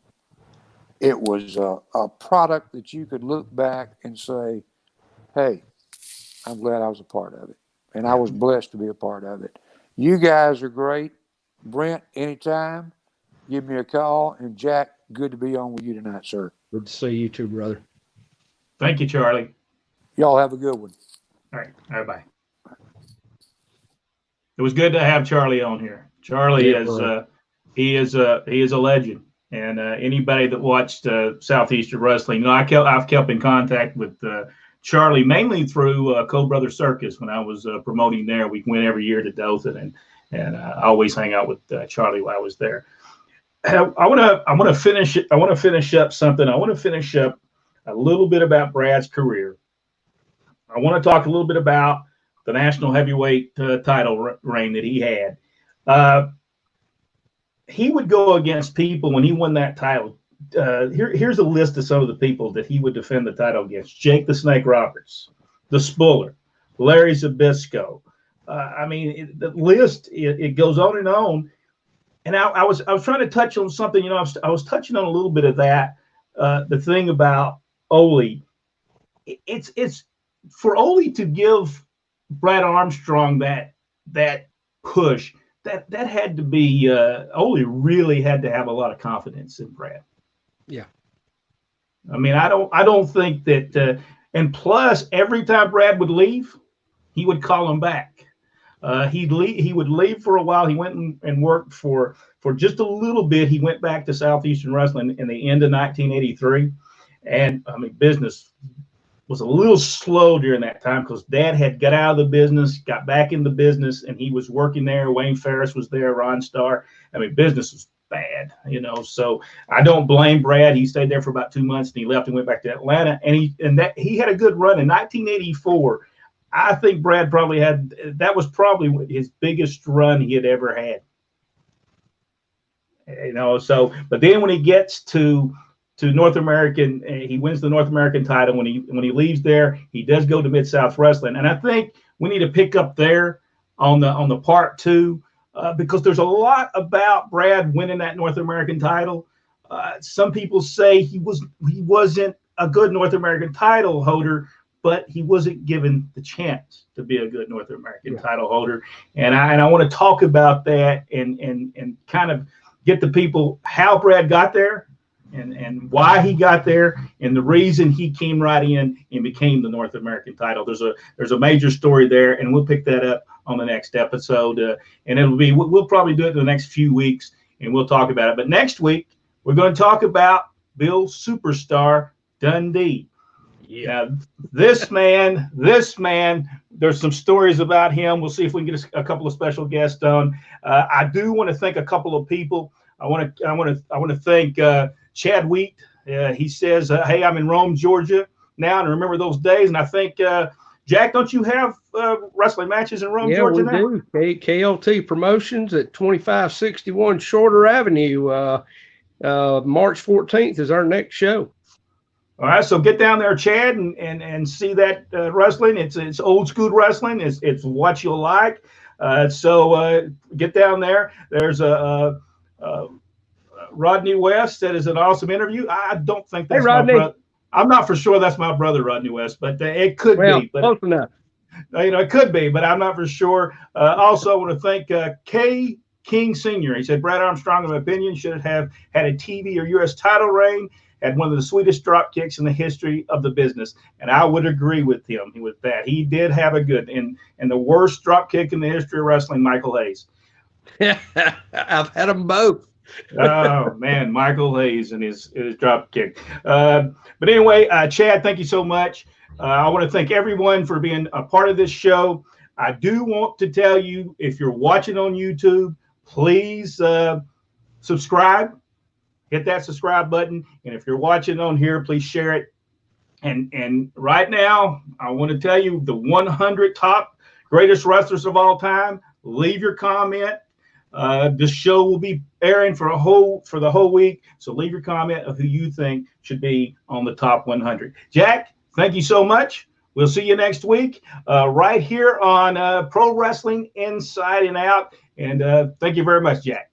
It was a product that you could look back and say, hey, I'm glad I was a part of it. And I was blessed to be a part of it. You guys are great. Brent, anytime, give me a call. And Jack, good to be on with you tonight, sir. Good to see you too, brother. Thank you, Charlie. Y'all have a good one. All right, bye. It was good to have Charlie on here. Charlie is a legend, and anybody that watched Southeastern Wrestling, you know, I've kept in contact with Charlie mainly through Cole Brothers Circus when I was promoting there. We went every year to Dothan, and I always hang out with Charlie while I was there. I want to finish up something. I want to finish up a little bit about Brad's career. I want to talk a little bit about the national heavyweight title reign that he had. He would go against people when he won that title. Here's a list of some of the people that he would defend the title against: Jake the Snake Roberts, the Spuller, Larry Zbyszko. I mean, the list it goes on and on. And I was trying to touch on something. You know, I was touching on a little bit of that. The thing about Ole, it's for Ole to give Brad Armstrong that push. That had to be Ole really had to have a lot of confidence in Brad. Yeah. I mean, I don't think that. And plus, every time Brad would leave, he would call him back. He would leave for a while. He went and worked for just a little bit. He went back to Southeastern Wrestling in the end of 1983, and I mean, business was a little slow during that time because Dad had got out of the business, got back in the business, and he was working there. Wayne Ferris was there, Ron Starr. I mean, business was bad, So I don't blame Brad. He stayed there for about 2 months, and he left and went back to Atlanta. And he had a good run in 1984. I think Brad that was probably his biggest run he had ever had. So but then when he gets to North American, he wins the North American title. When he leaves there, he does go to Mid-South Wrestling, and I think we need to pick up there on the part two because there's a lot about Brad winning that North American title. Some people say he wasn't a good North American title holder, but he wasn't given the chance to be a good North American title holder, and I want to talk about that and kind of get the people how Brad got there. And why he got there, and the reason he came right in and became the North American title. There's a major story there, and we'll pick that up on the next episode. And we'll probably do it in the next few weeks, and we'll talk about it. But next week we're going to talk about Bill Superstar Dundee. Yeah, this man. There's some stories about him. We'll see if we can get a couple of special guests on. I do want to thank a couple of people. I want to thank Chad Wheat. He says, "Hey, I'm in Rome, Georgia now, and remember those days." And I think, Jack, don't you have wrestling matches in Rome, Georgia now? Yeah, we do. KLT Promotions at 2561 Shorter Avenue. March 14th is our next show. All right, so get down there, Chad, and see that wrestling. It's old school wrestling. It's what you like. So get down there. There's a Rodney West. That is an awesome interview. I don't think that's my brother. I'm not for sure that's my brother, Rodney West, but it could be. But, close enough. It could be, but I'm not for sure. Also, I want to thank K. King Sr. He said, Brad Armstrong, in my opinion, should have had a TV or U.S. title reign, had one of the sweetest drop kicks in the history of the business. And I would agree with him with that. He did have a good, and the worst drop kick in the history of wrestling, Michael Hayes. I've had them both. Oh man, Michael Hayes and his drop kick. But anyway, Chad, thank you so much. I want to thank everyone for being a part of this show. I do want to tell you, if you're watching on YouTube, please subscribe. Hit that subscribe button. And if you're watching on here, please share it. And right now, I want to tell you the 100 top greatest wrestlers of all time. Leave your comment. This show will be airing for the whole week. So leave your comment of who you think should be on the top 100. Jack, thank you so much. We'll see you next week right here on Pro Wrestling Inside and Out. And thank you very much, Jack.